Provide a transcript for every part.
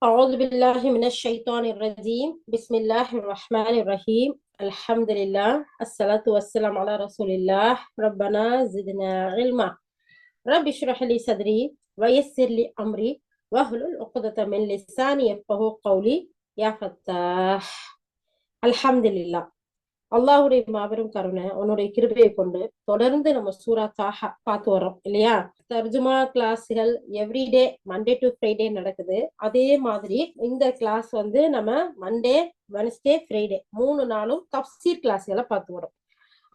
أعوذ بالله من الشيطان الرجيم بسم الله الرحمن الرحيم الحمد لله الصلاة والسلام على رسول الله ربنا زدنا علما رب اشرح لي صدري ويسر لي أمري واحلل عقدة من لساني يفقهوا قولي يا فتاح الحمد لله. அல்லாஹுடைய மாபெரும் கருணை உன்னுடைய கிருபையை கொண்டு தொடர்ந்து நம்ம சூரா தாஹா பார்த்து வரோம் இல்லையா? தர்ஜுமா கிளாஸ்கள் எவ்ரிடே மண்டே டு ஃப்ரைடே நடக்குது. அதே மாதிரி இந்த கிளாஸ் வந்து நம்ம மண்டே, வெனஸ்டே, ஃப்ரைடே 3 நாளும் தப்சீர் கிளாஸ்களை பார்த்து வரோம்.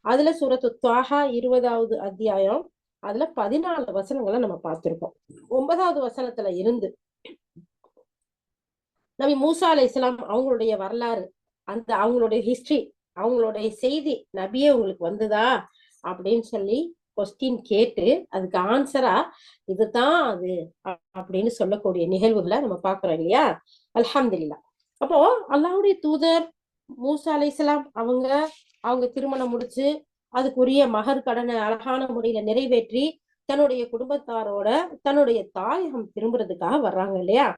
அதுல சூரத்து தாஹா 20வது அத்தியாயம், அதுல 14 வசனங்களை நம்ம பார்த்திருக்கோம். 9வது வசனத்துல இருந்து நபி மூசா அலைஹிஸ்ஸலாம் அவங்களுடைய வரலாறு, அந்த அவங்களுடைய ஹிஸ்டரி, அவங்களுடைய செய்தி நபியே உங்களுக்கு வந்ததா அப்படின்னு சொல்லி கொஸ்டின் கேட்டு அதுக்கு ஆன்சரா இதுதான் அது அப்படின்னு சொல்லக்கூடிய நிகழ்வுகளை நம்ம பாக்குறோம் இல்லையா? அல்ஹம்துலில்லாஹ். அப்போ அல்லாஹ்வுடைய தூதர் மூசா அலைஹிஸ்ஸலாம் அவங்க திருமணம் முடிச்சு அதுக்குரிய மகர் கடனை அழகான முறையில நிறைவேற்றி தன்னுடைய குடும்பத்தாரோட தன்னுடைய தாயகம் திரும்புறதுக்காக வர்றாங்க இல்லையா?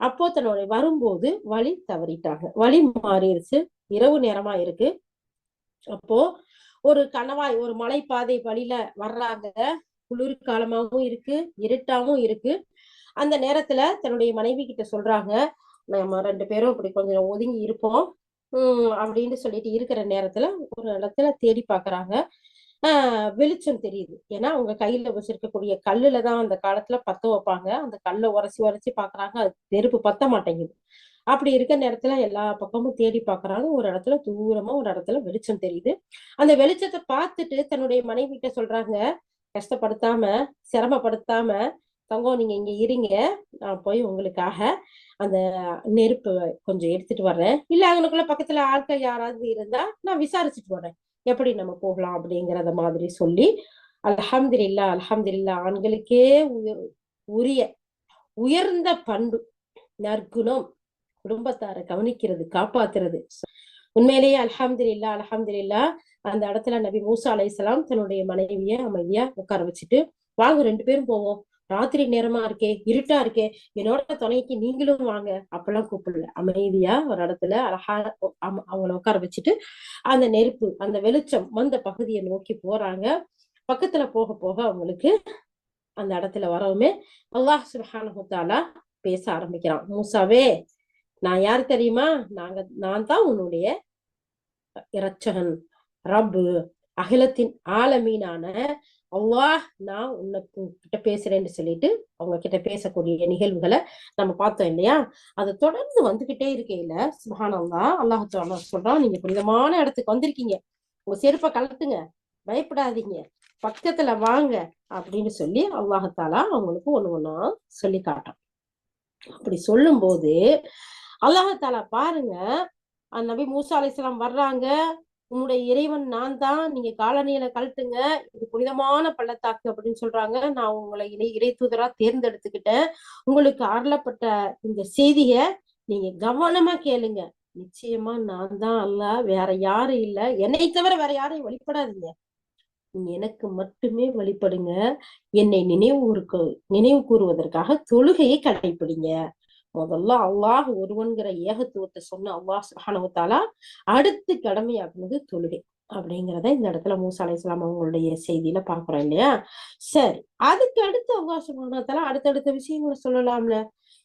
அப்போ தன்னுடைய வரும்போது வழி தவறிட்டாங்க, வழி மாறிடுச்சு, இரவு நேரமா இருக்கு. அப்போ ஒரு கணவாய், ஒரு மலைப்பாதை வழியில வர்றாங்க. குளிர்காலமாவும் இருக்கு, இருட்டாவும் இருக்கு. அந்த நேரத்துல தன்னுடைய மனைவி கிட்ட சொல்றாங்க, நம்ம 2 பேரும் இப்படி கொஞ்சம் ஒதுங்கி இருப்போம் அப்படின்னு சொல்லிட்டு இருக்கிற நேரத்துல ஒரு இடத்துல தேடி பாக்குறாங்க. வெளிச்சம் தெரியுது. ஏன்னா அவங்க கையில வச்சிருக்கக்கூடிய கல்லுலதான் அந்த காலத்துல பத்த வைப்பாங்க. அந்த கல்லை உரசி உரசி பாக்குறாங்க, அது நெருப்பு பத்த மாட்டேங்குது. அப்படி இருக்க நேரத்துல எல்லா பக்கமும் தேடி பாக்குறாங்க. ஒரு இடத்துல தூரமா ஒரு இடத்துல வெளிச்சம் தெரியுது. அந்த வெளிச்சத்தை பார்த்துட்டு தன்னுடைய மனைவி கிட்ட சொல்றாங்க, கஷ்டப்படுத்தாம சிரமப்படுத்தாம தங்கம் நீங்க இங்க இருங்க, நான் போய் உங்களுக்காக அந்த நெருப்பு கொஞ்சம் எடுத்துட்டு வர்றேன், இல்ல அவங்களுக்குள்ள பக்கத்துல ஆட்கள் யாராவது இருந்தா நான் விசாரிச்சுட்டு வர்றேன், எப்படி நம்ம போகலாம் அப்படிங்கறத மாதிரி சொல்லி அல்ஹம்துலில்லாஹ் அல்ஹம்துலில்லாஹ். ஆண்களுக்கே உரிய உயர்ந்த பண்பு, நற்குணம், குடும்பத்தாரை கவனிக்கிறது, காப்பாத்துறது. உண்மையிலேயே அல்ஹம்துலில்லாஹ் அல்ஹம்துலில்லாஹ். அந்த இடத்துல நபி மூசா அலைஹிஸ்ஸலாம் தன்னுடைய மனைவிய அமைதியா உட்கார வச்சுட்டு, வாங்க 2 பேரும் போவோம், ராத்திரி நேரமா இருக்கே, இருட்டா இருக்கே, என்னோட துணைக்கு நீங்களும் வாங்க அப்பெல்லாம் கூப்பிடல. அமைதியா ஒரு இடத்துல அழகா அவங்கள உட்கார வச்சுட்டு அந்த நெருப்பு, அந்த வெளிச்சம் வந்த பகுதியை நோக்கி போறாங்க. பக்கத்துல போக போக அவங்களுக்கு அந்த இடத்துல வரவுமே அல்லாஹ் சுப்ஹானஹு வ தஆலா பேச ஆரம்பிக்கிறான். மூசாவே, நான் யாரு தெரியுமா? நான் தான் உன்னுடைய இரட்சகன், ரப்பு, அகிலத்தின் ஆலமீனான அல்லாஹ் நான் கிட்ட பேசுறேன்னு சொல்லிட்டு அவங்க கிட்ட பேசக்கூடிய நிகழ்வுகளை நம்ம பார்த்தோம் இல்லையா? அது தொடர்ந்து வந்துகிட்டே இருக்கையில சுப்ஹானல்லாஹ், அல்லாஹ் தஆலா சொல்றான், நீங்க புனிதமான இடத்துக்கு வந்திருக்கீங்க, உங்க செருப்பை கழட்டுங்க, பயப்படாதீங்க, பக்கத்துல வாங்க அப்படின்னு சொல்லி அல்லாஹ் தஆலா அவங்களுக்கு ஒண்ணு ஒண்ணா சொல்லி காட்டான். அப்படி சொல்லும் போது அல்லாஹ் தஆலா பாருங்க, நபி மூசா அலைஹிஸ்ஸலாம் வர்றாங்க, உன்னுடைய இறைவன் நான் தான், நீங்க காலணியில கழட்டுங்க, இது புனிதமான பள்ளத்தாக்கு அப்படின்னு சொல்றாங்க, நான் உங்களை இறை தூதரா தேர்ந்தெடுத்துக்கிட்டேன், உங்களுக்கு அருளப்பட்ட இந்த செய்திய நீங்க கவனமா கேளுங்க, நிச்சயமா நான் தான் அல்லாஹ், வேற யாரும் இல்ல, என்னை தவிர வேற யாரையும் வழிபடாதீங்க, நீங்க எனக்கு மட்டுமே வழிபடுங்க, என்னை நினைவு கூறுவதற்காக தொழுகையை கடைபிடிங்க. முதல்ல அல்லாஹ் ஒருவன்கிற ஏகத்துவத்தை சொன்ன அல்லாஹ் சுப்ஹானஹு வ தஆலா அடுத்து கடமையாக்குனது தொழுகை அப்படிங்கிறத இந்த இடத்துல மூசா அலைஹிஸ்ஸலாம் அவங்களுடைய செய்தியில பாக்குறோம் இல்லையா? சரி, அதுக்கு அடுத்து அல்லாஹ் சுப்ஹானஹு வ தஆலா அடுத்தடுத்த விஷயங்களை சொல்லலாம்ல.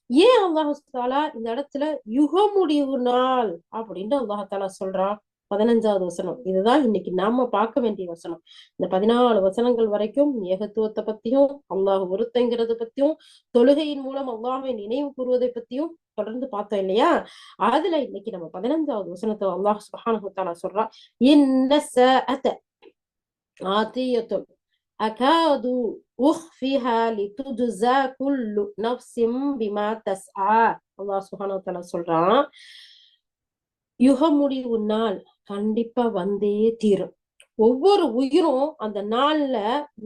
ஏன் அல்லாஹ் தஆலா இந்த இடத்துல யுக முடிவு நாள் அப்படின்னு அல்லாஹ் தஆலா சொல்றான்? 15வது வசனம், இதுதான் இன்னைக்கு நாம பார்க்க வேண்டிய வசனம். இந்த 14 வசனங்கள் வரைக்கும் ஏகத்துவத்தை பத்தியும், அல்லாஹ் ஒருத்தங்கிறத பத்தியும், தொழுகையின் மூலம் அல்லாஹ்வை நினைவு கூறுவதை பத்தியும் தொடர்ந்து பார்த்தோம் இல்லையா? அதுல இன்னைக்கு நம்ம 15வது வசனத்தை அல்லாஹ் சுப்ஹானஹு வ தஆலா சொல்றான், இன்ன ஸஅத ஆதியத்துன் அகாது உஃபிஹா லிதுஜ்ஸா குல்லு நஃப்ஸின் பிமா தஸ்ஆ. அல்லாஹ் சுப்ஹானஹு வ தஆலா சொல்றான், யுக முடிவு நாள் கண்டிப்பா வந்தே தீரும். ஒவ்வொரு உயிரும் அந்த நாள்ல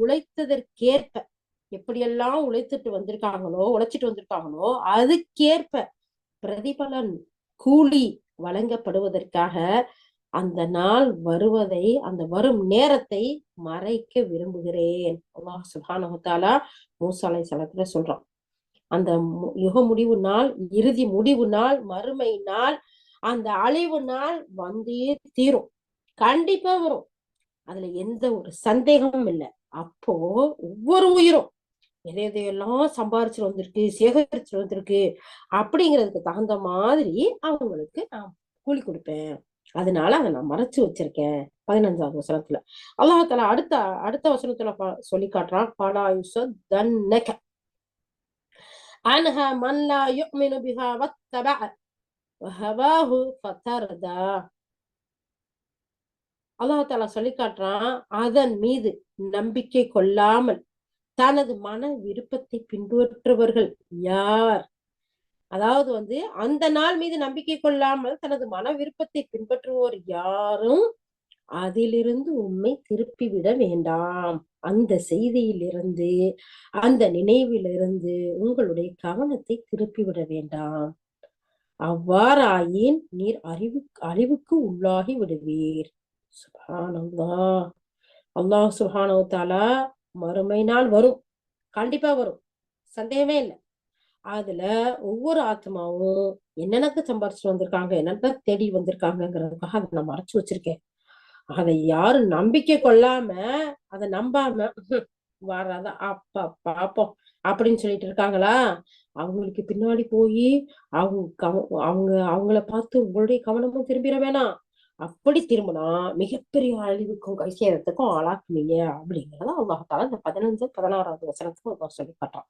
உழைத்ததற்கேற்ப, எப்படியெல்லாம் உழைச்சிட்டு வந்திருக்காங்களோ அதுக்கேற்ப பிரதிபலன், கூலி வழங்கப்படுவதற்காக அந்த நாள் வருவதை, அந்த வரும் நேரத்தை மறைக்க விரும்புகிறேன். அல்லாஹ் சுப்ஹானஹு வ தஆலா மூசா அலைஹிஸ்ஸலாத்துல சொல்றான். அந்த யுக முடிவு நாள், இறுதி முடிவு நாள், மறுமை நாள், அந்த அழிவு நாள் வந்தே தீரும். கண்டிப்பா வரும். அதுல எந்த ஒரு சந்தேகமும் இல்லை. அப்போ ஒவ்வொரு உயிரும் எதை எதையெல்லாம் சம்பாரிச்சுட்டு வந்திருக்கு, சேகரிச்சுட்டு வந்திருக்கு அப்படிங்கிறதுக்கு தகுந்த மாதிரி அவங்களுக்கு நான் கூலி கொடுப்பேன். அதனால அதை நான் மறைச்சு வச்சிருக்கேன். 15வது வசனத்துல அல்லாஹ் அடுத்த அடுத்த வசனத்துல சொல்லி காட்டுறான். عنها من لا يؤمن بها واتبع هواه فتردى. அல்லாஹ் சொல்லி காட்டுறான், அதன் மீது நம்பிக்கை கொள்ளாமல் தனது மன விருப்பத்தை பின்பற்றுபவர்கள் யார்? அதாவது அந்த நாள் மீது நம்பிக்கை கொள்ளாமல் தனது மன விருப்பத்தை பின்பற்றுவோர் யாரும் அதிலிருந்து உண்மை திருப்பிவிட வேண்டாம். அந்த செய்தியிலிருந்து, அந்த நினைவிலிருந்து உங்களுடைய கவனத்தை திருப்பிவிட வேண்டாம். அவ்வாறாயின் நீர் அழிவுக்கு உள்ளாகி விடுவீர். சுப்ஹானல்லாஹ். அல்லாஹ் சுப்ஹானஹு வ தஆலா மறுமை நாள் வரும், கண்டிப்பா வரும், சந்தேகமே இல்லை. அதுல ஒவ்வொரு ஆத்மாவும் என்னென்னக்கு சம்பாரிச்சுட்டு வந்திருக்காங்க, என்னென்ன தேடி வந்திருக்காங்கிறதுக்காக அதை நான் மறைச்சு வச்சிருக்கேன். அதை யாரும் நம்பிக்கை கொள்ளாம, அதை நம்பாம வராத அப்பா பாப்போம் அப்படின்னு சொல்லிட்டு இருக்காங்களா, அவங்களுக்கு பின்னாடி போய் அவங்கள பார்த்து உங்களுடைய கவனமும் திரும்பிட வேணாம். அப்படி திரும்பினா மிகப்பெரிய அழிவுக்கும் கைசேதத்துக்கும் ஆளாக்குவீங்க அப்படிங்கிறத அல்லாஹ் இந்த 15, 16வது வசனத்துக்கு சொல்லி காட்டான்.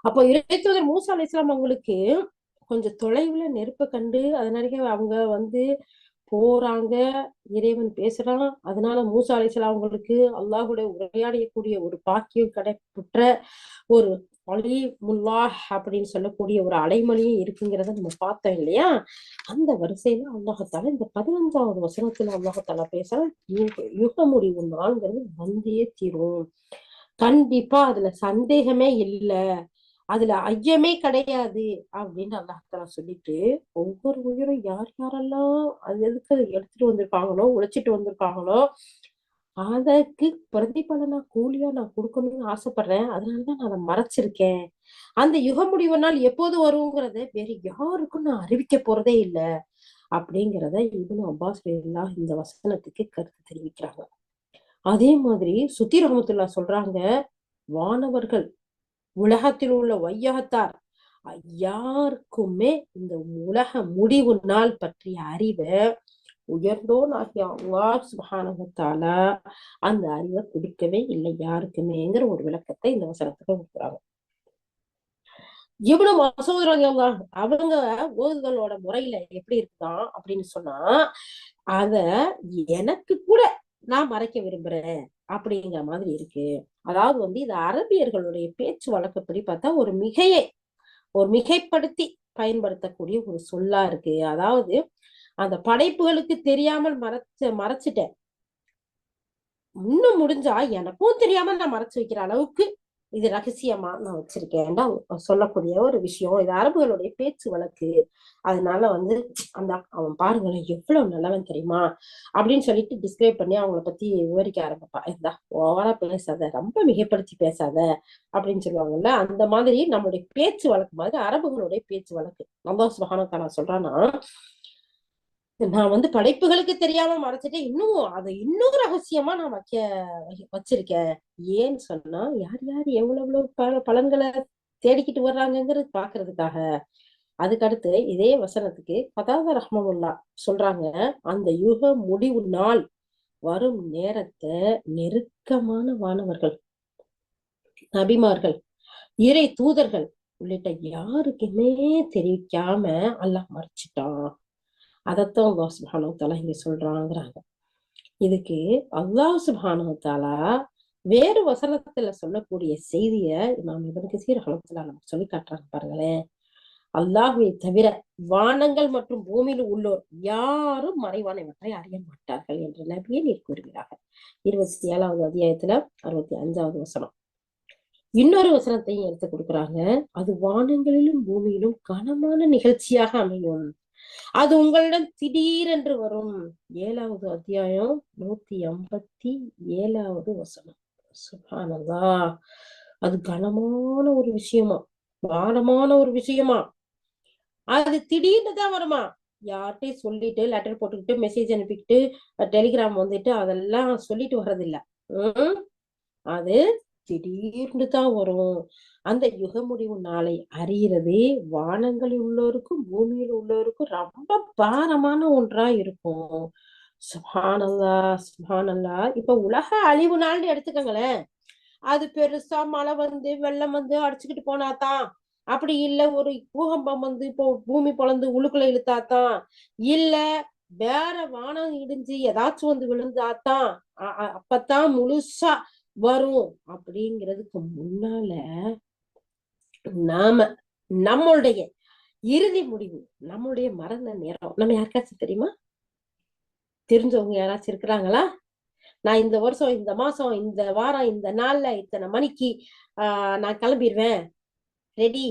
அப்போ இறைத்தூதர் மூசா அலைஹிஸ்ஸலாம் அவங்களுக்கு கொஞ்சம் தொலைவுல நெருப்ப கண்டு அதனால அவங்க போறாங்க, இறைவன் பேசுறான். அதனால மூசா அலைஹிஸ்ஸலாம் அவங்களுக்கு அல்லாஹுடைய உரையாடக்கூடிய ஒரு பாக்கியம் கிடைப்புற்ற ஒரு அலிமுல்லாஹ் அப்படின்னு சொல்லக்கூடிய ஒரு அடைமொழியும் இருக்குங்கிறத நம்ம பார்த்தோம் இல்லையா? அந்த வரிசையில அல்லாஹ் இந்த 15வது வசனத்துல அல்லாஹ் பேசுற யுக முடிவு நாள்ங்கிறது வந்தே தீரும். கண்டிப்பா அதுல சந்தேகமே இல்லை, அதுல ஐயமே கிடையாது அப்படின்னு அல்லாஹ் சொல்லிட்டு ஒவ்வொரு உயிரும் யார் யாரெல்லாம் அது எதுக்கு எடுத்துட்டு வந்திருக்காங்களோ, உழைச்சிட்டு வந்திருக்காங்களோ, அதற்கு பிரதிபலனா கூலியா நான் கொடுக்கணும்னு ஆசைப்படுறேன். அதனாலதான் நான் அதை மறைச்சிருக்கேன். அந்த யுக முடிவு நாள் எப்போது வருங்கிறத வேற யாருக்கும் நான் அறிவிக்க போறதே இல்லை அப்படிங்கிறத இப்னு அப்பாஸ் ரலியல்லாஹு இந்த வசனத்துக்கு கருத்து தெரிவிக்கிறாங்க. அதே மாதிரி சுத்தி ரஹ்மத்துல்லாஹ் சொல்றாங்க, வானவர்கள், உலகத்தில் உள்ள வையகத்தார் யாருக்குமே இந்த உலக முடிவு நாள் பற்றிய அறிவை உயர்ந்தோன் ஆகிய அல்லாஹ் சுப்ஹானஹு வ தஆலா அந்த அறிவை கொடுக்கவே இல்லை யாருக்குமேங்கிற ஒரு விளக்கத்தை இந்த வசனத்துக்கு கொடுக்குறாங்க. இப்னு மஸ்ஊத் ரலியல்லாஹு அவங்க ஓதுதலோட முறையில எப்படி இருக்குதான் அப்படின்னு சொன்னா, அத எனக்கு கூட நான் மறைக்க விரும்புறேன் அப்படிங்கிற மாதிரி இருக்கு. அதாவது இது அரபியர்களுடைய பேச்சு வழக்கப்படி பார்த்தா ஒரு மிகைப்படுத்தி பயன்படுத்தக்கூடிய ஒரு சொல்லா இருக்கு. அதாவது அந்த படைப்புகளுக்கு தெரியாமல் மறைச்சிட்டேன், இன்னும் முடிஞ்சா எனக்கும் தெரியாம நான் மறைச்சு வைக்கிற அளவுக்கு இது ரகசியமா நான் வச்சிருக்கேன் சொல்லக்கூடிய ஒரு விஷயம். இது அரபுகளுடைய பேச்சு வழக்கு. அதனால அந்த அவன் பாருங்களேன் எவ்வளவு நல்லவன் தெரியுமா அப்படின்னு சொல்லிட்டு டிஸ்கிரைப் பண்ணி அவங்கள பத்தி விவரிக்க ஆரம்பிப்பா. இருந்தா ஓவரா பேசாத, ரொம்ப மிகைப்படுத்தி பேசாத அப்படின்னு சொல்லுவாங்கல்ல. அந்த மாதிரி நம்மளுடைய பேச்சு வழக்கு மாதிரி அரபுகளுடைய பேச்சு வழக்கு. அல்லாஹ் சுப்ஹானஹு வ தஆலா சொல்றான்னா, நான் படைப்புகளுக்கு தெரியாம மறைச்சிட்டு இன்னும் ரகசியமா நான் வச்சிருக்கேன். ஏன்னு சொன்னா யார் யார் எவ்வளவு பலன்களை தேடிக்கிட்டு வர்றாங்கிறது பாக்குறதுக்காக. அதுக்கடுத்து இதே வசனத்துக்கு கதாத ரஹ்மமுல்லா சொல்றாங்க, அந்த யுக முடிவு நாள் வரும் நேரத்தை நெருக்கமான வானவர்கள், நபிமார்கள், இறை தூதர்கள் உள்ளிட்ட யாருக்குமே தெரிவிக்காம அல்லாஹ் மறைச்சிட்டான். அதத்தான் அல்லாஹ் சுப்ஹானஹு வ தஆலா இங்க சொல்றாங்கிறாங்க. இதுக்கு அல்லாஹ் சுப்ஹானஹு வ தஆலா வேறு வசனத்துல சொல்லக்கூடிய செய்திய இமாம் இப்னு கஸீர் ரஹ்மத்துல்லாஹி நமக்கு சொல்லி காட்டுறாங்க பாருங்களேன். அல்லாஹ்வை தவிர வானங்கள் மற்றும் பூமியில் உள்ளோர் யாரும் மறைவானவற்றை அறிய மாட்டார்கள் என்று நபியே நீர் கூறுகிறார்கள். 27வது அத்தியாயத்துல 65வது வசனம். இன்னொரு வசனத்தையும் எடுத்து கொடுக்குறாங்க, அது வானங்களிலும் பூமியிலும் கனமான நிகழ்ச்சியாக அமையும், அது உங்களிடம் திடீரென்று வரும். 7வது அத்தியாயம் 157வது வசனம். சுப்ஹானல்லாஹ். அது கனமான ஒரு விஷயமா, பாரமான ஒரு விஷயமா. அது திடீர்னு தான் வருமா. யார்கிட்டயும் சொல்லிட்டு லெட்டர் போட்டுக்கிட்டு மெசேஜ் அனுப்பிக்கிட்டு டெலிகிராம் வந்துட்டு அதெல்லாம் சொல்லிட்டு வர்றதில்ல. உம் அது திடீர்னு தான் வரும். அந்த யுக முடிவு நாளை அறிகிறது வானங்களில் உள்ளோருக்கும் பூமியில் உள்ளோருக்கும் ரொம்ப பாரமான ஒன்றா இருக்கும். சுப்ஹானல்லா, சுப்ஹானல்லா. இப்ப உலக அழிவு நாள்னு எடுத்துக்கங்களேன். அது பெருசா மழை வந்து வெள்ளம் வந்து அடிச்சுக்கிட்டு போனாதான், அப்படி இல்ல ஒரு பூகம்பம் வந்து இப்போ பூமி பொளந்து உள்ளுக்குள்ள இழுத்தாதான், இல்ல வேற வானம் இடிஞ்சு ஏதாச்சும் வந்து விழுந்தாதான் அப்பதான் முழுசா வரும். அப்படிங்கிறதுக்கு முன்னால நாம நம்மளுடைய இறுதி முடிவு, நம்மளுடைய மரண நேரம் நம்ம யாருக்காச்சும் தெரியுமா? தெரிஞ்சவங்க யாராச்சும் இருக்கிறாங்களா? நான் இந்த வருஷம், இந்த மாசம், இந்த வாரம், இந்த நாள்ல இத்தனை மணிக்கு நான் கிளம்பிடுவேன், ரெடி.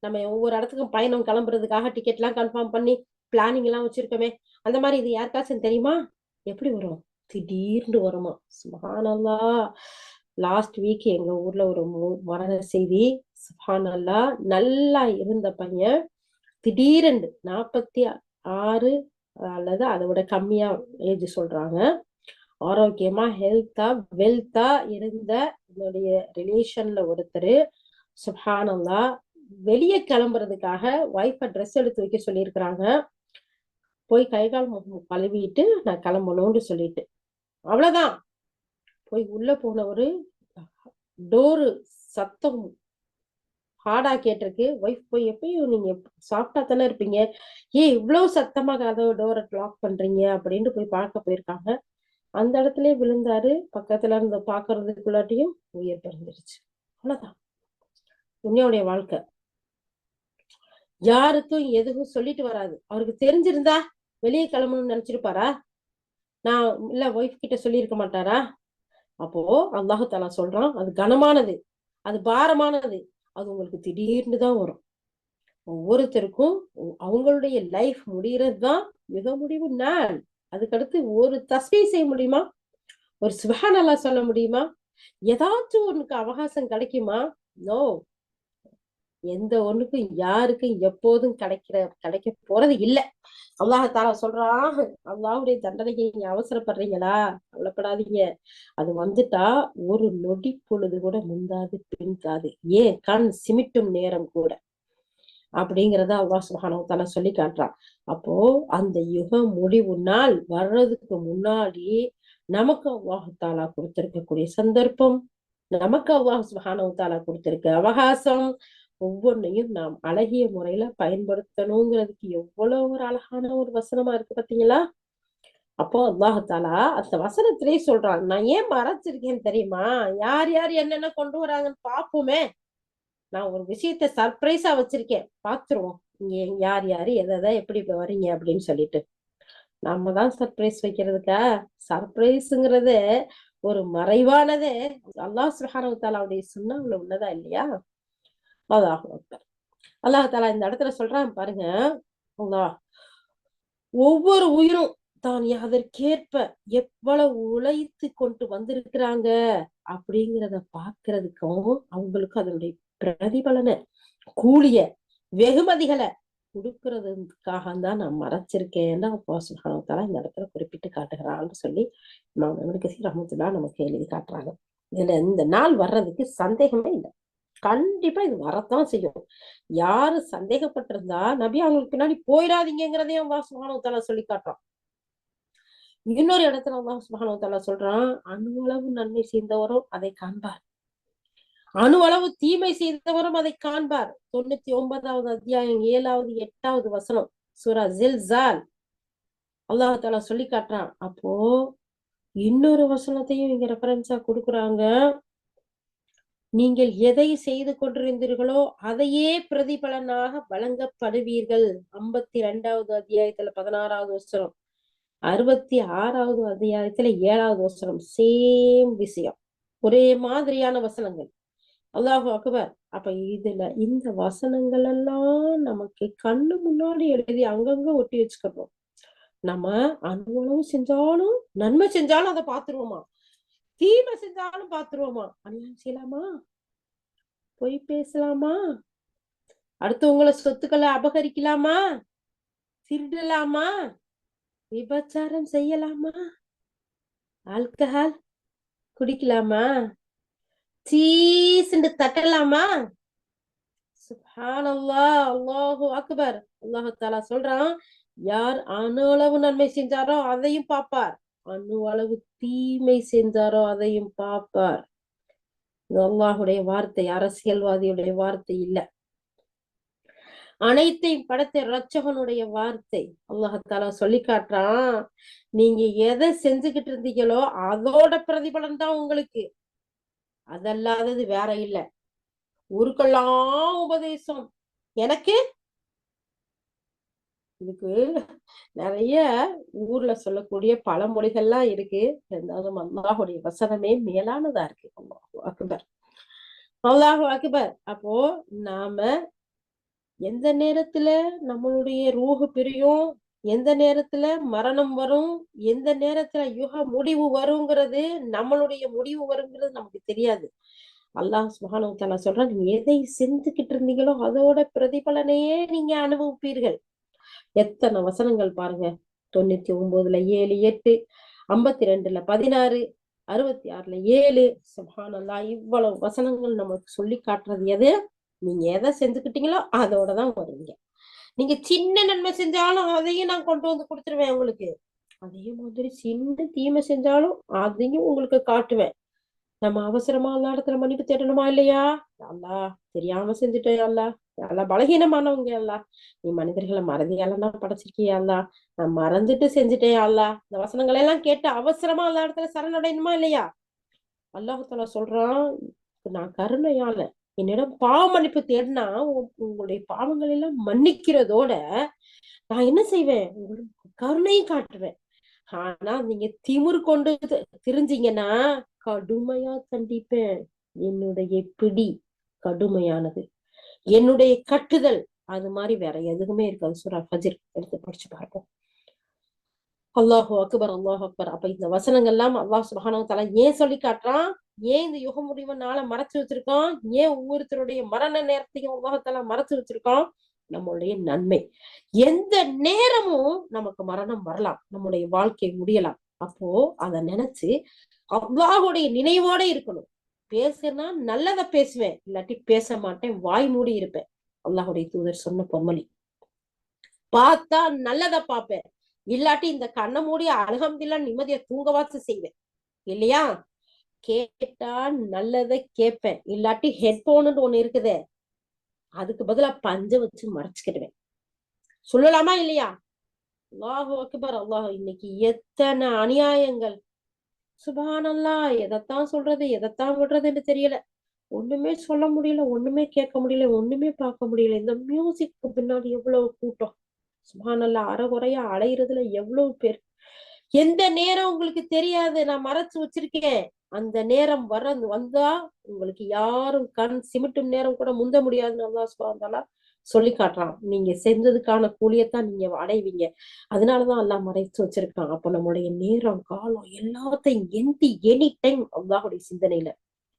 நம்ம ஒவ்வொரு இடத்துக்கும் பயணம் கிளம்புறதுக்காக டிக்கெட் எல்லாம் கன்ஃபார்ம் பண்ணி பிளானிங் எல்லாம் வச்சிருக்கோமே, அந்த மாதிரி இது யாருக்காச்சும் தெரியுமா? எப்படி வரும்? திடீர்னு வருமா. சுப்ஹானல்லாஹ். லாஸ்ட் வீக் எங்க ஊர்ல ஒரு மரண செய்தி. சுப்ஹானல்லாஹ். நல்லா இருந்த பையன் திடீரென்று 46 அல்லது அதை விட கம்மியா ஏஜ் சொல்றாங்க. ஆரோக்கியமா ஹெல்த்தா வெல்த்தா இருந்த என்னுடைய ரிலேஷன்ல ஒருத்தர் சுப்ஹானல்லாஹ் வெளியே கிளம்புறதுக்காக ஒய்ஃப ட்ரெஸ் எடுத்து வைக்க சொல்லியிருக்கிறாங்க. போய் கை கால் முகம் கழுவிட்டு நான் கிளம்பணும்னு சொல்லிட்டு, அவ்வளவுதான். போய் உள்ள போனவரு டோரு சத்தம் ஹார்டா கேட்டிருக்கு. ஒய்ஃப் போய் எப்பயும் நீங்க சாப்பிட்டா தானே இருப்பீங்க, ஏன் இவ்வளவு சத்தமா கதவு டோரை லாக் பண்றீங்க அப்படின்னு போய் பார்க்க போயிருக்காங்க. அந்த இடத்துலயே விழுந்தாரு. பக்கத்துல இருந்து பாக்குறதுக்குள்ளாட்டியும் உயிர் பிறந்துருச்சு. அவ்வளவுதான் துன்யாவுடைய வாழ்க்கை. யாருக்கும் எதுவும் சொல்லிட்டு வராது. அவருக்கு தெரிஞ்சிருந்தா வெளியே கிளம்பணும்னு நினைச்சிருப்பாரா? நான் இல்ல ஒய்ஃப் கிட்ட சொல்லியிருக்க மாட்டாரா? அப்போ அல்லாஹு தாலா சொல்றான், அது கனமானது, அது பாரமானது, அது உங்களுக்கு திடீர்னு தான் வரும். ஒவ்வொருத்தருக்கும் அவங்களுடைய லைஃப் முடிகிறது தான் மிக முடிவு நாள். அதுக்கடுத்து ஒரு தஸ்பீ செய்ய முடியுமா? ஒரு சுப்ஹானல்லாஹ் சொல்ல முடியுமா? ஏதாச்சும் ஒண்ணுக்கு அவகாசம் கிடைக்குமா? நோ. எந்த ஒண்ணுக்கும் யாருக்கும் எப்போதும் கிடைக்க போறது இல்ல. அல்லாஹ் தாலா சொல்றான், அல்லாஹ்வுடைய தண்டனைக்கு நீங்க அவசரப்படுறீங்களா? கவலைப்படாதீங்க. அது வந்துட்டா ஒரு நொடி பொழுது கூட முந்தாது பின்காது, ஏன் கண் சிமிட்டும் நேரம் கூட. அப்படிங்கிறத அல்லாஹ் சுப்ஹானஹு வ தஆலா சொல்லி காட்டுறான். அப்போ அந்த யுக முடிவு நாள் வர்றதுக்கு முன்னாடி நமக்கு அல்லாஹ் தாலா கொடுத்திருக்கக்கூடிய சந்தர்ப்பம், நமக்கு அல்லாஹ் சுப்ஹானஹு வ தஆலா கொடுத்திருக்க அவகாசம், ஒவ்வொன்னையும் நாம் அழகிய முறையில பயன்படுத்தணுங்கிறதுக்கு எவ்வளவு ஒரு அழகான ஒரு வசனமா இருக்கு பாத்தீங்களா? அப்போ அல்லாஹ் தாலா அந்த வசனத்திலேயே சொல்றான், நான் ஏன் மறைச்சிருக்கேன்னு தெரியுமா? யார் யார் என்னென்ன கொண்டு வராங்கன்னு பாப்போமே. நான் ஒரு விஷயத்த சர்ப்ரைஸா வச்சிருக்கேன், பாத்துருவோம். இங்க யார் யாரு எதை எப்படி இப்ப வர்றீங்க அப்படின்னு சொல்லிட்டு. நம்ம தான் சர்ப்ரைஸ் வைக்கிறதுக்கா? சர்ப்ரைஸுங்கிறது ஒரு மறைவானது அல்லாஹ் சுப்ஹானஹு வ தஆலாவுடைய சுன்னஹ்ல உள்ளதா இல்லையா? அல்லாஹ் அக்பர். அல்லாஹ் தாலா இந்த இடத்துல சொல்றான் பாருங்க. அல்லாஹ் ஒவ்வொரு உயிரும் தான் அதற்கேற்ப எவ்வளவு உழைத்து கொண்டு வந்திருக்கிறாங்க அப்படிங்கிறத பாக்குறதுக்கும், அவங்களுக்கு அதனுடைய பிரதிபலனை, கூலிய, வெகுமதிகளை கொடுக்கறதுக்காக தான் நான் மறைச்சிருக்கேன்னு அல்லாஹ் சுப்ஹானஹு வ தஆலா இந்த இடத்துல குறிப்பிட்டு காட்டுகிறான்னு சொல்லி இமாம் இப்னு கஸீர் ரஹ்மத்துல்லாஹ் நமக்கு எழுதி காட்டுறாங்க. இதுல இந்த நாள் வர்றதுக்கு சந்தேகமே இல்லை. கண்டிப்பா இது வரத்தான் செய்யும். யாரு சந்தேகப்பட்டிருந்தா நபி அவங்களுக்கு பின்னாடி போயிடாதீங்கிறதையும் அல்லாஹ் சுப்ஹானஹு வ தஆலா சொல்லி காட்டுறான். இன்னொரு இடத்துல அல்லாஹ் சுப்ஹானஹு வ தஆலா சொல்றான், அணுவளவு நன்மை செய்தவரும் அதை காண்பார், அணுவளவு தீமை செய்தவரும் அதை காண்பார். 99வது அத்தியாயம் 7வது 8வது வசனம் சூரா ஜில்சால் அல்லாஹ் தாலா சொல்லி காட்டுறான். அப்போ இன்னொரு வசனத்தையும் இங்க ரெஃபரன்ஸா கொடுக்குறாங்க. நீங்கள் எதை செய்து கொண்டிருந்தீர்களோ அதையே பிரதிபலனாக வழங்கப்படுவீர்கள். 52வது அத்தியாயத்துல 16வது வசனம், 66வது அத்தியாயத்துல 7வது வசனம், சேம் விஷயம், ஒரே மாதிரியான வசனங்கள். அல்லாஹு அக்பர். அப்ப இதுல இந்த வசனங்கள் எல்லாம் நமக்கு கண்ணு முன்னாடி எழுதி அங்கங்க ஒட்டி வச்சுக்கணும். நம்ம அனுபவம் செஞ்சாலும் நன்மை செஞ்சாலும் அதை பாத்துருவோமா, தீமை செஞ்சாலும் பாத்துருவோமா, அநியாயம் செய்யலாமா? பொய் பேசலாமா? அடுத்தவங்கள சொத்துக்களை அபகரிக்கலாமா? திருடலாமா? விபச்சாரம் செய்யலாமா? ஆல்கஹால் குடிக்கலாமா? சீசுண்டு தட்டலாமா? சுப்ஹானல்லாஹ், அல்லாஹு அக்பர். அல்லாஹு தஆலா சொல்றான், யார் அணு அளவு நன்மை செஞ்சாரோ அதையும் பார்ப்பார், அணு அளவு தீமை செஞ்சாரோ அதையும் பார்ப்பார். இது அல்லாஹுடைய வார்த்தை, அரசியல்வாதியுடைய வார்த்தை இல்ல. அனைத்தையும் படைத்த ரட்சகனுடைய வார்த்தை. அல்லாஹ் தஆலா சொல்லி காட்டுறான், நீங்க எதை செஞ்சுக்கிட்டு இருந்தீங்களோ அதோட பிரதிபலன் தான் உங்களுக்கு, அதல்லாதது வேற இல்ல. ஊருக்கெல்லாம் உபதேசம். எனக்கு இதுக்கு நிறைய ஊர்ல சொல்லக்கூடிய பழமொழிகள்லாம் இருக்கு. இருந்தாலும் அல்லாஹுடைய வசனமே மேலானதா இருக்கு. அல்லாஹு அக்பர், அல்லாஹு அக்பர். அப்போ நாம எந்த நேரத்துல நம்மளுடைய ரூஹு பிரியும், எந்த நேரத்துல மரணம் வரும், எந்த நேரத்துல யுக முடிவு வருங்கிறது, நம்மளுடைய முடிவு வருங்கிறது நமக்கு தெரியாது. அல்லாஹ் சுப்ஹானஹு வ தஆலா சொல்றான், நீங்க எதை செஞ்சுக்கிட்டு இருந்தீங்களோ அதோட பிரதிபலனையே நீங்க அனுபவிப்பீர்கள். எத்தனை வசனங்கள் பாருங்க. 99ல 7, 8, 52ல 16, 66ல 7. சுப்ஹானல்லாஹ், இவ்வளவு வசனங்கள் நமக்கு சொல்லி காட்டுறது எது? நீங்க எதை செஞ்சுக்கிட்டீங்களோ அதோடதான் வருவீங்க. நீங்க சின்ன நன்மை செஞ்சாலும் அதையும் நான் கொண்டு வந்து கொடுத்துருவேன் உங்களுக்கு. அதே மாதிரி சின்ன தீமை செஞ்சாலும் அதையும் உங்களுக்கு காட்டுவேன். நம்ம அவசரமா எல்லா இடத்துல மன்னிப்பு தேடணுமா இல்லையா? அல்லா, தெரியாம செஞ்சுட்டேன் அல்லா, அல்லா பலகீனமானவங்க அல்லா, நீ மனிதர்களை மறதியால தான் படைச்சிருக்கியா அல்லா, நான் மறந்துட்டு செஞ்சுட்டேன் அல்லா. இந்த வசனங்களை எல்லாம் கேட்டு அவசரமா எல்லா இடத்துல சரணடையணுமா இல்லையா? அல்லாஹ் சொல்றான், நான் கருணையால என்னிடம் பாவ மன்னிப்பு தேடினா உங்களுடைய பாவங்கள் எல்லாம் மன்னிக்கிறதோட நான் என்ன செய்வேன், உங்களுக்கு கருணையும் காட்டுவேன். ஆனா நீங்க திமிரு கொண்டு திரிஞ்சீங்கன்னா கடுமையா தண்டிப்பேன். என்னுடைய பிடி கடுமையானது, என்னுடைய கட்டுதல் அது மாதிரி வேற எதுவுமே இருக்காது. சூரா ஃபஜ்ர் எடுத்து படிச்சு பார்ப்போம். அல்லாஹு அக்பர், அல்லாஹு அக்பர். அப்ப இந்த வசனங்கள் எல்லாம் அல்லாஹ் சுப்ஹானஹு வ தஆலா ஏன் சொல்லி காட்டுறான்? ஏன் இந்த யுக முடிவு நாள மறைச்சு வச்சிருக்கான்? ஏன் ஒவ்வொருத்தருடைய மரண நேரத்தையும் அல்லாஹ் தஆலா மறைச்சு வச்சிருக்கான்? நம்மளுடைய நன்மை. எந்த நேரமும் நமக்கு மரணம் வரலாம், நம்முடைய வாழ்க்கை முடியலாம். அப்போ அத நினைச்சு அல்லாஹுடைய நினைவோட இருக்கணும். பேசுனா நல்லத பேசுவேன், இல்லாட்டி பேச மாட்டேன், வாய் மூடி இருப்பேன். அல்லாஹுடைய தூதர் சொன்ன பொன்மொழி. பார்த்தா நல்லத பார்ப்பேன், இல்லாட்டி இந்த கண்ண மூடி அல்ஹம்துலில்லாஹ் நிம்மதியா தூங்கவாச்சு செய்வேன் இல்லையா? கேட்டா நல்லத கேட்பேன், இல்லாட்டி ஹெட்போன் ஒண்ணு இருக்குதே அதுக்கு பதிலா பஞ்ச வச்சு மறைச்சுக்கிடுவேன். சொல்லலாமா இல்லையா? அல்லாஹு அக்பர், அல்லாஹ். இன்னைக்கு எத்தனை அநியாயங்கள்! சுப்ஹானல்லாஹ், எதைத்தான் சொல்றது எதைத்தான் விடுறதுன்னு தெரியல. ஒண்ணுமே சொல்ல முடியல, ஒண்ணுமே கேட்க முடியல, ஒண்ணுமே பார்க்க முடியல. இந்த மியூசிக்கு பின்னாடி எவ்வளவு கூட்டம்! சுப்ஹானல்லாஹ், அரைகுறையா அலையிறதுல எவ்வளவு பேர்! எந்த நேரம் உங்களுக்கு தெரியாது, நான் மறைச்சு வச்சிருக்கேன். அந்த நேரம் வந்தா உங்களுக்கு யாரும் கண் சிமிட்டும் நேரம் கூட முந்த முடியாதுன்னு அல்லாஹ் சுப்ஹானஹு வ தஆலா சொல்லி காட்டுறான். நீங்க செஞ்சதுக்கான கூலியத்தான் நீங்க அடைவீங்க. அதனாலதான் அல்லாஹ் மறைச்சு வச்சிருக்கான். அப்ப நம்முடைய நேரம் காலம் எல்லாத்தையும் எனி டைம் அல்லாஹுடைய சிந்தனையில.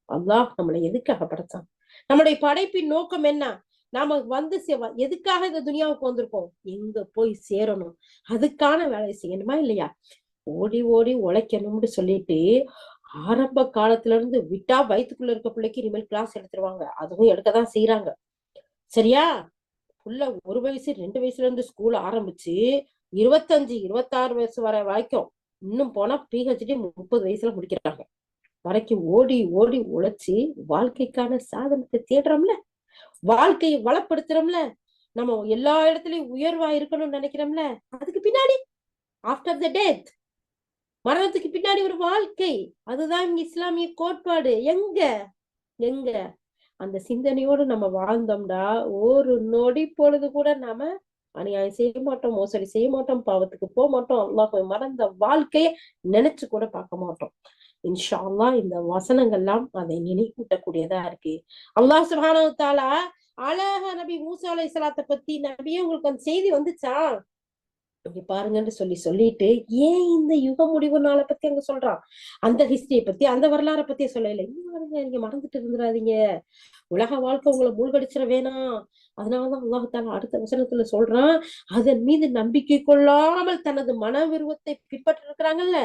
அல்லாஹ் நம்மளை எதுக்காக படைச்சான்? நம்முடைய படைப்பின் நோக்கம் என்ன? நாம வந்து எதுக்காக இந்த துனியாவுக்கு வந்திருக்கோம்? எங்க போய் சேரணும், அதுக்கான வேலையை செய்யணுமா இல்லையா? ஓடி ஓடி உழைக்கணும்னு சொல்லிட்டு ஆரம்ப காலத்துல இருந்து விட்டா வயித்துக்குள்ள இருக்க பிள்ளைக்கு இனிமேல் கிளாஸ் எடுத்துருவாங்க. அதுவும் எடுக்கதான் செய்யறாங்க. சரியா? புள்ள 1 வயசு 2 வயசுல இருந்து ஸ்கூல் ஆரம்பிச்சு 25, 26 வயசு வரை வரைக்கும், இன்னும் போனா PhD 30 வயசுல முடிக்கிறாங்க வரைக்கும் ஓடி ஓடி உழைச்சு வாழ்க்கைக்கான சாதனத்தை தேடுறோம்ல, வாழ்க்கையை வளப்படுத்துறோம்ல, நம்ம எல்லா இடத்துலயும் உயர்வா இருக்கணும்னு நினைக்கிறோம்ல. அதுக்கு பின்னாடி ஆஃப்டர் த டெத், மரணத்துக்கு பின்னாடி ஒரு வாழ்க்கை. அதுதான் இஸ்லாமிய கோட்பாடு. எங்க எங்க அந்த சிந்தனையோடு நம்ம வாழ்ந்தோம்டா ஒரு நொடி பொழுது கூட நாம அநியாயம் செய்ய மாட்டோம், மோசடி செய்ய மாட்டோம், பாவத்துக்கு போக மாட்டோம், அல்லாஹ் மறந்த வாழ்க்கைய நினைச்சு கூட பார்க்க மாட்டோம். இன்ஷா அல்லாஹ் இந்த வசனங்கள்லாம் அதை நினைவூட்டக்கூடியதா இருக்கு. அல்லாஹ் சுப்ஹானஹு வ தஆலா அழகா நபி மூசா அலைஹிஸ்ஸலாத்தை பத்தி, நபியே உங்களுக்கு அந்த செய்தி வந்துச்சா இங்க பாருங்கன்னு சொல்லிட்டு ஏன் இந்த யுக முடிவு நாளை பத்தி அங்க சொல்றான்? அந்த ஹிஸ்டரிய பத்தி, அந்த வரலாறை பத்தி சொல்லல. இங்க பாருங்க, நீங்க மறந்துட்டு இருந்துடாதீங்க, உலக வாழ்க்கை உங்களை மூழ்கடிச்சிட வேணாம். அதனாலதான் அல்லாஹ் அடுத்த வசனத்துல சொல்றான், அதன் மீது நம்பிக்கை கொள்ளாமல் தனது மன விருப்பத்தை பின்பற்றி இருக்கிறாங்கல்ல,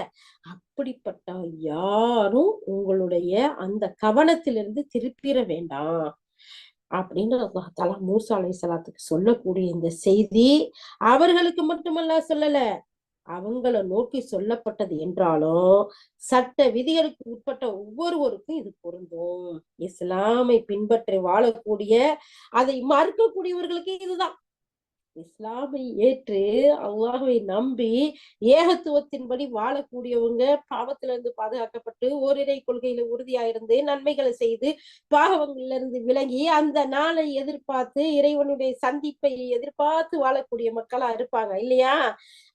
அப்படிப்பட்ட யாரும் உங்களுடைய அந்த கவனத்திலிருந்து திருப்பிட வேண்டாம் அப்படின்னு அல்லாஹ் மூசா அலைஹிஸ்ஸலாத்துக்கு சொல்லக்கூடிய இந்த செய்தி அவர்களுக்கு மட்டுமல்ல சொல்லல, அவங்கள நோக்கி சொல்லப்பட்டது என்றாலும் சட்ட விதிகளுக்கு உட்பட்ட ஒவ்வொருவருக்கும் இது பொருந்தும். இஸ்லாமை பின்பற்றி வாழக்கூடிய, அதை மறுக்கக்கூடியவர்களுக்கு இதுதான். இஸ்லாமை ஏற்று அல்லாஹ்வை நம்பி ஏகத்துவத்தின்படி வாழக்கூடியவங்க பாவத்துல இருந்து பாதுகாக்கப்பட்டு ஓரிரை கொள்கையில உறுதியா இருந்து நன்மைகளை செய்து பாவங்கள்ல இருந்து விலகி அந்த நாளை எதிர்பார்த்து இறைவனுடைய சந்திப்பை எதிர்பார்த்து வாழக்கூடிய மக்களா இருப்பாங்க இல்லையா?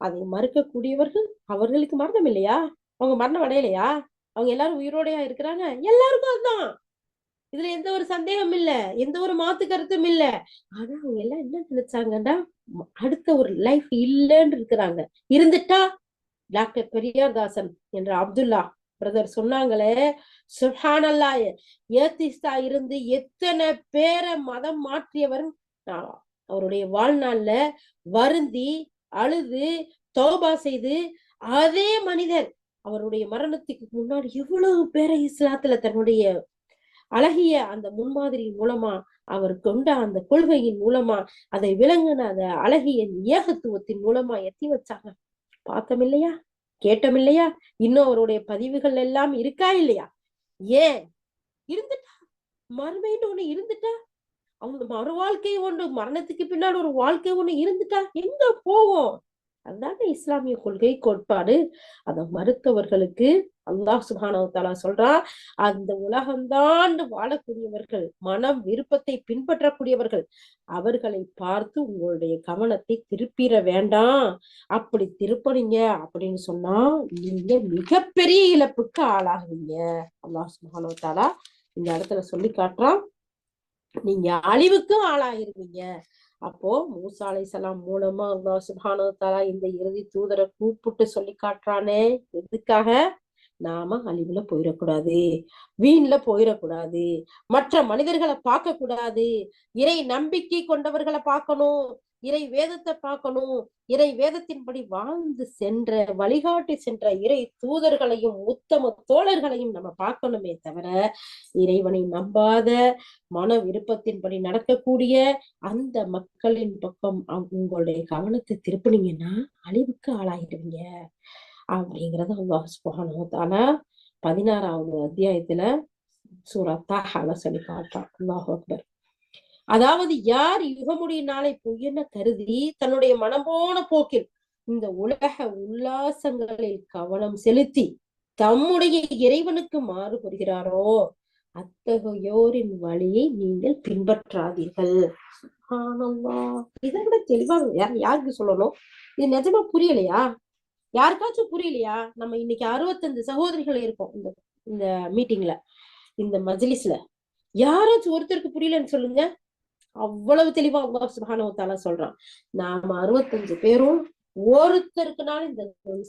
அதை மறுக்கக்கூடியவர்கள், அவர்களுக்கு மரணம் இல்லையா? அவங்க மரணம் அடையலையா? அவங்க எல்லாரும் உயிரோடையா இருக்கிறாங்க? எல்லாருக்கும் அதுதான். இதுல எந்த ஒரு சந்தேகம் இல்ல, எந்த ஒரு மாத்து கருத்தும் இல்ல. ஆனா அவங்க எல்லாம் என்ன நினைச்சாங்கன்னா, அடுத்த ஒரு லைஃப் இல்லன்னு இருக்கிறாங்க. இருந்துட்டா டாக்டர் பெரியார்தாசன் என்ற அப்துல்லா பிரதர் சொன்னாங்களே, சுப்ஹானல்லாஹ், ஏத்திஸ்டா இருந்து எத்தனை பேரை மதம் மாற்றியவர் அவருடைய வாழ்நாள்ல வருந்தி அழுது தௌபா செய்து, அதே மனிதர் அவருடைய மரணத்துக்கு முன்னாடி எவ்வளவு பேரை இஸ்லாத்துல தன்னுடைய அழகிய அந்த முன்மாதிரியின் மூலமா, அவர் கொண்ட அந்த கொள்கையின் மூலமா, அதை விளங்குன அந்த அழகிய ஏகத்துவத்தின் மூலமா எத்தி வச்சாங்க. பார்த்தோம் இல்லையா? கேட்டோம் இல்லையா? இன்னும் அவருடைய பதிவுகள் எல்லாம் இருக்கா இல்லையா? ஏன் இருந்துட்டா, மறுமைன்னு ஒண்ணு இருந்துட்டா, அவங்க மறு வாழ்க்கை ஒன்று, மரணத்துக்கு பின்னாடி ஒரு வாழ்க்கை ஒண்ணு இருந்துட்டா எங்க போவோம்? அதுதானே இஸ்லாமிய கொள்கை கோட்பாடு. அதை மறுத்தவர்களுக்கு அல்லாஹ் சுப்ஹானஹு வ தஆலா சொல்றான், அந்த உலகம்தான் வாழக்கூடியவர்கள், மனம் விருப்பத்தை பின்பற்றக்கூடியவர்கள், அவர்களை பார்த்து உங்களுடைய கவனத்தை திருப்பிட வேண்டாம். அப்படி திருப்பினீங்க அப்படின்னு சொன்னா நீங்க மிகப்பெரிய இழப்புக்கு ஆளாகுவீங்க. அல்லாஹ் சுப்ஹானஹு வ தஆலா இந்த இடத்துல சொல்லி காட்டுறான், நீங்க அழிவுக்கும் ஆளாயிருவீங்க. அப்போ மூசா அலைஹிஸ்ஸலாம் மூலமா அல்லாஹ் சுப்ஹானஹு வ தஆலா இந்த இறுதி தூதரை கூப்பிட்டு சொல்லி காட்டுறானே, எதுக்காக? நாம அழிவுல போயிடக்கூடாது, வீண்ல போயிடக்கூடாது, மற்ற மனிதர்களை பார்க்க கூடாது, இறை நம்பிக்கை கொண்டவர்களை பார்க்கணும், இறை வேதத்தை பார்க்கணும், இறை வேதத்தின்படி வாழ்ந்து சென்ற வழிகாட்டி சென்ற இறை தூதர்களையும் உத்தம தோழர்களையும் நம்ம பார்க்கணுமே தவிர, இறைவனை நம்பாத மன விருப்பத்தின்படி நடக்கக்கூடிய அந்த மக்களின் பக்கம் உங்களுடைய கவனத்தை திருப்பினீங்கன்னா அழிவுக்கு ஆளாயிருவீங்க அப்படிங்கறத அல்லாஹ் சுப்ஹானஹு வ தஆலா 16வது அத்தியாயத்துல சூரா தாஹால சொல்லி காட்டுறான். அல்லாஹ் அக்பர். அதாவது யார் யுகமுடைய நாளை பொய்யென கருதி தன்னுடைய மனம் போன போக்கில் இந்த உலக உல்லாசங்களில் கவனம் செலுத்தி தம்முடைய இறைவனுக்கு மாறுபடுகிறாரோ அத்தகையோரின் வழியை நீங்கள் பின்பற்றாதீர்கள். இதை விட தெளிவா யாருக்கு சொல்லணும்? இது நிஜமா புரியலையா? யாருக்காச்சும் புரியலையா? நம்ம இன்னைக்கு 65 சகோதரிகள் இருக்கோம் இந்த இந்த மீட்டிங்ல, இந்த மஜ்லிஸ்ல. யாராச்சும் ஒருத்தருக்கு புரியலன்னு சொல்லுங்க. அவ்வளவு தெளிவா அல்லாஹ் சுப்ஹானஹு வ தஆலா சொல்றான். நாம 65 பேரும் ஒருத்தருக்குனால இந்த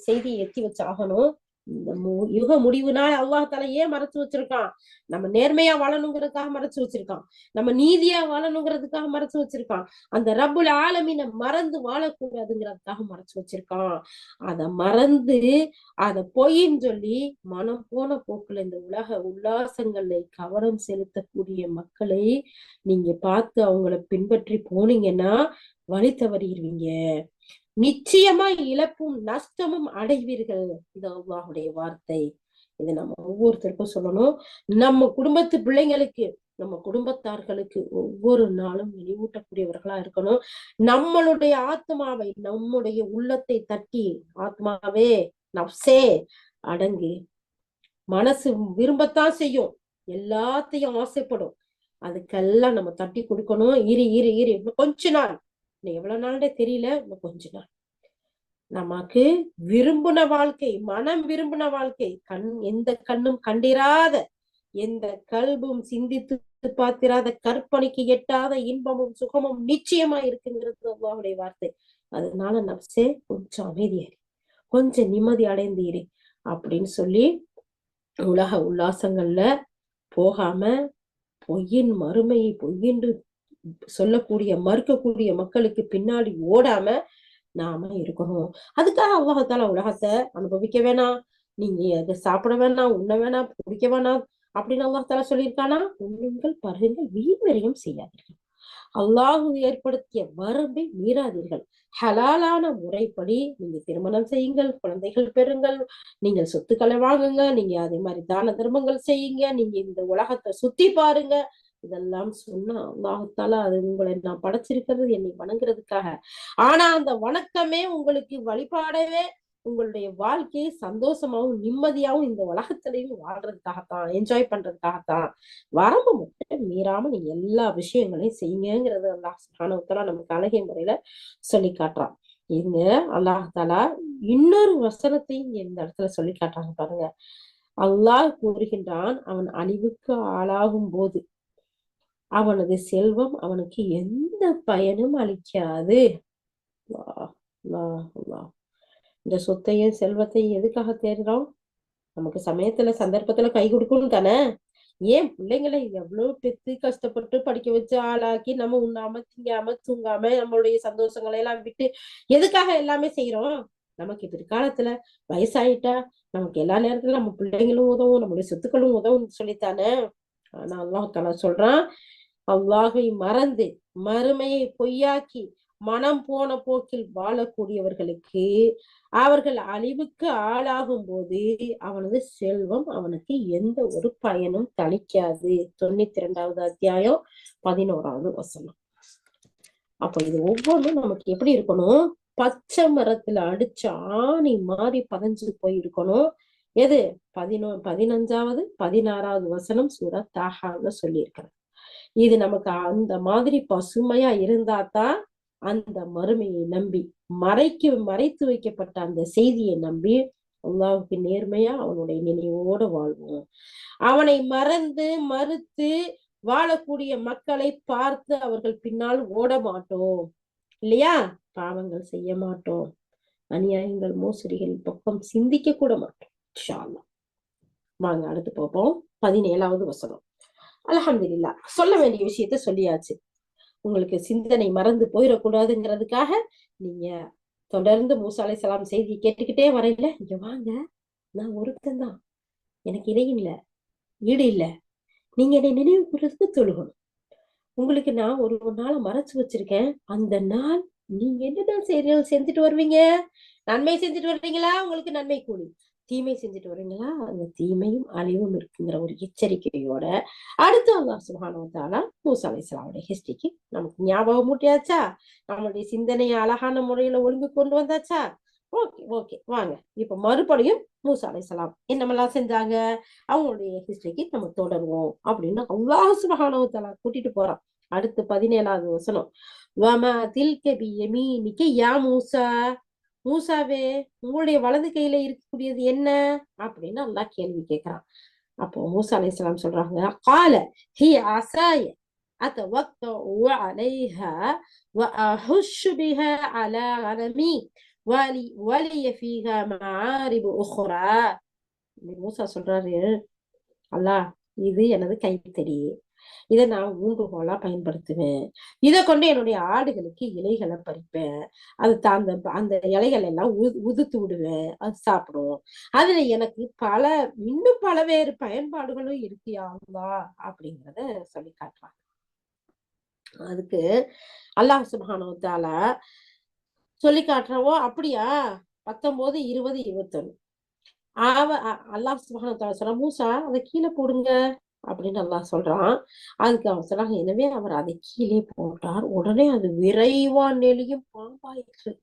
செய்தியை எத்தி வச்சு ஆகணும். இந்த யுக முடிவுனால அல்லாஹ் தஆலா ஏன் மறைச்சு வச்சிருக்கான்? நம்ம நேர்மையா வாழணுங்கிறதுக்காக மறைச்சு வச்சிருக்கான். நம்ம நீதியா வாழணுங்கிறதுக்காக மறைச்சு வச்சிருக்கான். அந்த ரப்புல் ஆலமீனை மறந்து வாழக்கூடாதுங்கிறதுக்காக மறைச்சு வச்சிருக்கான். அத மறந்து அத பொய்ன்னு சொல்லி மனம் போன போக்குல இந்த உலக உல்லாசங்களை கவனம் செலுத்தக்கூடிய மக்களை நீங்க பார்த்து அவங்கள பின்பற்றி போனீங்கன்னா வழி தவறிடுவீங்க. நிச்சயமா இழப்பும் நஷ்டமும் அடைவீர்கள். இது அல்லாஹ்வுடைய வார்த்தை. இதை நம்ம ஒவ்வொருத்தருக்கும் சொல்லணும். நம்ம குடும்பத்து பிள்ளைங்களுக்கு, நம்ம குடும்பத்தார்களுக்கு ஒவ்வொரு நாளும் நினைவூட்டக்கூடியவர்களா இருக்கணும். நம்மளுடைய ஆத்மாவை, நம்முடைய உள்ளத்தை தட்டி, ஆத்மாவே நப்சே அடங்கு, மனசு விரும்பத்தான் செய்யும், எல்லாத்தையும் ஆசைப்படும், அதுக்கெல்லாம் நம்ம தட்டி கொடுக்கணும். இரு இரு இரு இன்னும் கொஞ்ச நாள், எவ்வளவு நாளே தெரியல, இன்னும் கொஞ்ச நாள் நமக்கு விரும்பின வாழ்க்கை, மனம் விரும்பின வாழ்க்கை, எந்த கண்ணும் கண்டிராத, எந்த கல்பும் சிந்தித்து பார்த்திராத, கற்பனைக்கு எட்டாத இன்பமும் சுகமும் நிச்சயமா இருக்குங்கிறது அல்லாஹ்வுடைய வார்த்தை. அதனால நப்சே கொஞ்சம் அமைதியாரு, கொஞ்சம் நிம்மதி அடைந்தீரு அப்படின்னு சொல்லி உலக உல்லாசங்கள்ல போகாம பொய்யின் மறுமையை பொய்யென்று சொல்லக்கூடிய மறுக்கக்கூடிய மக்களுக்கு பின்னாடி ஓடாம நாம இருக்கணும். அதுக்காக அல்லாஹால உலகத்தை அனுபவிக்க வேணாம், நீங்க அதை சாப்பிட வேணாம், உண்ண வேணாம், குடிக்க வேணாம் அப்படின்னு அல்லாஹால சொல்லியிருக்கானா? உண்ணுங்கள், பருங்கள், வீண் விரயம் செய்யாதீர்கள், அல்லாஹு ஏற்படுத்திய வரம்பை மீறாதீர்கள், ஹலாலான முறைப்படி நீங்க திருமணம் செய்யுங்கள், குழந்தைகள் பெறுங்கள், நீங்கள் சொத்துக்களை வாங்குங்க, நீங்க அதே மாதிரி தான தர்மங்கள் செய்யுங்க, நீங்க இந்த உலகத்தை சுத்தி பாருங்க. இதெல்லாம் சொன்னா அல்லாஹால அது உங்களை நான் படைச்சிருக்கிறது என்னை வணங்குறதுக்காக. ஆனா அந்த வணக்கமே உங்களுக்கு வழிபாடவே உங்களுடைய வாழ்க்கையை சந்தோஷமாவும் நிம்மதியாவும் இந்த உலகத்திலையும் வாழ்றதுக்காகத்தான், என்ஜாய் பண்றதுக்காகத்தான். வரம்பு மட்டும் மீறாம நீங்க எல்லா விஷயங்களையும் செய்யுங்கிறது அல்லாஹ் சுப்ஹானஹு வ தஆலா நமக்கு அழகிய முறையில சொல்லி காட்டுறான். இங்க அல்லாஹாலா இன்னொரு வசனத்தையும் இந்த இடத்துல சொல்லி காட்டுறாங்க பாருங்க. அல்லாஹ் கூறுகின்றான், அவன் அழிவுக்கு ஆளாகும் போது அவனது செல்வம் அவனுக்கு எந்த பயனும் அளிக்காது. இந்த சொத்தையும் செல்வத்தையும் எதுக்காக தேடுறோம்? நமக்கு சமயத்துல சந்தர்ப்பத்துல கை கொடுக்கணும் தானே. ஏன் பிள்ளைங்களை எவ்வளவு பெத்து கஷ்டப்பட்டு படிக்க வச்சு ஆளாக்கி நம்ம உண்ணாம திங்காம தூங்காம நம்மளுடைய சந்தோஷங்களை எல்லாம் விட்டு எதுக்காக எல்லாமே செய்யறோம்? நமக்கு பிற்காலத்துல வயசாயிட்டா நமக்கு எல்லா நேரத்துல நம்ம பிள்ளைங்களும் உதவும், நம்மளுடைய சொத்துக்களும் உதவும் சொல்லித்தானே. ஆனா அல்லாஹ் சொல்றான், அல்லாஹை மறந்து மறுமையை பொய்யாக்கி மனம் போன போக்கில் வாழக்கூடியவர்களுக்கு அவர்கள் அழிவுக்கு ஆளாகும் போது அவனது செல்வம் அவனுக்கு எந்த ஒரு பயனும் தளிக்காது. 92வது அத்தியாயம் 11வது வசனம். அப்ப இது ஒவ்வொன்றும் நமக்கு எப்படி இருக்கணும்? பச்சை மரத்துல அடிச்ச ஆணி மாதிரி பதஞ்சு போய் இருக்கணும். எது? 15வது 16வது வசனம் சூரா தாஹால சொல்லி இருக்கிறது. இது நமக்கு அந்த மாதிரி பசுமையா இருந்தாதான் அந்த மறுமையை நம்பி மறைத்து வைக்கப்பட்ட அந்த செய்தியை நம்பி அல்லாஹ்வுக்கு நேர்மையா அவனுடைய நினைவோட வாழ்வோம். அவனை மறந்து மறுத்து வாழக்கூடிய மக்களை பார்த்து அவர்கள் பின்னால் ஓட மாட்டோம் இல்லையா? பாவங்கள் செய்ய மாட்டோம், அநியாயங்கள் மோசடிகள் பக்கம் சிந்திக்க கூட மாட்டோம். இன்ஷா அல்லாஹ். வாங்க அடுத்து பார்ப்போம். 17வது வசனம். அல்ஹம்துலில்லாஹ். சொல்ல வேண்டிய விஷயத்த சொல்லியாச்சு. உங்களுக்கு சிந்தனை மறந்து போயிடக்கூடாதுங்கிறதுக்காக நீங்க தொடர்ந்து மூசா அலைஹிஸ்ஸலாம் செய்தி கேட்டுக்கிட்டே வரையில, இங்க வாங்க, நான் ஒருத்தன் தான், எனக்கு இணை இல்ல, ஈடு இல்ல, நீங்க என்னை நினைவு கூறதுக்கு தொழுகணும். உங்களுக்கு நான் ஒரு நாளை மறைச்சு வச்சிருக்கேன். அந்த நாள் நீங்க என்னதான் செஞ்சுட்டு வருவீங்க? நன்மை செஞ்சுட்டு வருவீங்களா? உங்களுக்கு நன்மை கூலி. தீமை செஞ்சுட்டு வருவீங்களா? அந்த தீமையும் அழிவும் இருக்குங்கிற ஒரு எச்சரிக்கையோட அடுத்து அல்லாஹ் சுப்ஹானஹு வ தஆலா மூசா அலைஹிஸ்ஸலாமுடைய ஹிஸ்டரிக்கு நமக்கு ஞாபகம் மூட்டியாச்சா? நம்மளுடைய சிந்தனையை அழகான முறையில ஒழுங்கு கொண்டு வந்தாச்சா? ஓகே வாங்க இப்ப மறுபடியும் மூசா அலைஹிஸ்ஸலாம் என்னமெல்லாம் செஞ்சாங்க அவங்களுடைய ஹிஸ்டரிக்கு நம்ம தொடருவோம் அப்படின்னு அல்லாஹ் சுப்ஹானஹு வ தஆலா கூட்டிட்டு போறான். அடுத்து 17வது வசனம். வமா தில்க பியமீனிக யா மூசா, மூசாவே உங்களுடைய வலது கையில இருக்கக்கூடியது என்ன அப்படின்னு அல்லாஹ் கேள்வி கேட்கிறான். அப்போ மூசா அலைஹிஸ்ஸலாம் சொல்றாங்க, கால ஹி அஸாய அத்தவக்கஉ அலைஹா வஅஹுஷு பிஹா அலா கனமி வலிய ஃபீஹா மஆரிபு உக்ரா. மூசா சொல்றாரு, அல்லாஹ் இது எனது கைத்தடி, இதை நான் ஊன்றுகோலா பயன்படுத்துவேன், இதை கொண்டு என்னுடைய ஆடுகளுக்கு இலைகளை பறிப்பேன், அது அந்த அந்த இலைகள் எல்லாம் உதுத்து விடுவேன், அது சாப்பிடும், அதுல எனக்கு இன்னும் பல வேறு பயன்பாடுகளும் இருக்கியாங்களா அப்படிங்கிறத சொல்லி காட்டுறாங்க. அதுக்கு அல்லாஹ் சுப்ஹானஹு வ தஆலா சொல்லி காட்டுறவோ அப்படியா 19, 20, 21 அல்லாஹ் சுப்ஹானஹு வ தஆலா சொல்ற, மூசா அதை கீழே போடுங்க அப்படின்னு அல்லாஹ் சொல்றான். அதுக்கு அவன் சொல்றாங்க, எனவே அவர் அதை கீழே போட்டார், உடனே அது விரைவா நெளியும் பாம்பாயிற்று.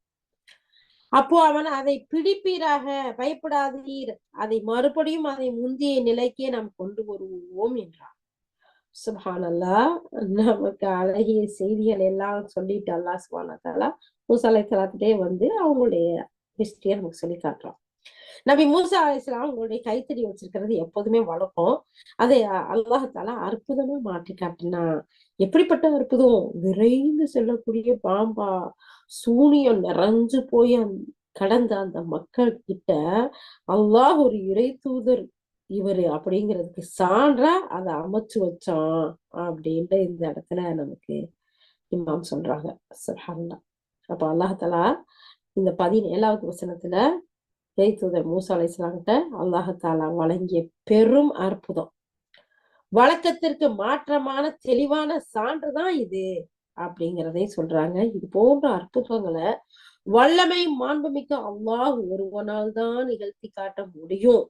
அப்போ அவன் அதை பிடிப்பீராக, பயப்படாதீர், அதை மறுபடியும் அதை முந்தைய நிலைக்கே நாம் கொண்டு வருவோம் என்றான். சுப்ஹானல்லாஹ். நமக்கு அழகிய செய்திகள் எல்லாம் சொல்லிட்டு அல்லாஹ் சுப்ஹானஹு வ தஆலா மூசா அலைஹிஸ்ஸலாத்திட்டே வந்து அவங்களுடைய ஹிஸ்டரியை நமக்கு சொல்லி காட்டுறான். நபி மூசா அலைஹிஸ்ஸலாம் உங்களுடைய கைத்தடி வச்சிருக்கிறது எப்போதுமே வழக்கம். அதை அல்லாஹ் தஆலா அற்புதமா மாற்றி காட்டினா. எப்படிப்பட்ட அற்புதம்! விரைந்து செல்லக்கூடிய பாம்பா, சூனியம் நிறைஞ்சு போய் கடந்த அந்த மக்கள் கிட்ட அல்லாஹ் ஒரு இறை தூதர் இவரு அப்படிங்கிறதுக்கு சான்றா அதை அமைச்சு வச்சான் அப்படின்ட்டு இந்த இடத்துல நமக்கு இமாம் சொல்றாங்க. சுப்ஹானல்லாஹ். அப்ப அல்லாஹாலா இந்த 17வது வசனத்துல இறைத்தூதர் மூசா அலைஹிஸ்ஸலாம்கிட்ட அல்லாஹாலா வழங்கிய பெரும் அற்புதம், வழக்கத்திற்கு மாற்றமான தெளிவான சான்றுதான் இது அப்படிங்கிறதையும் சொல்றாங்க. இது போன்ற அற்புதங்களை வல்லமை மாண்புமிக்க அல்லாஹ் ஒருவனால் தான் நிகழ்த்தி காட்ட முடியும்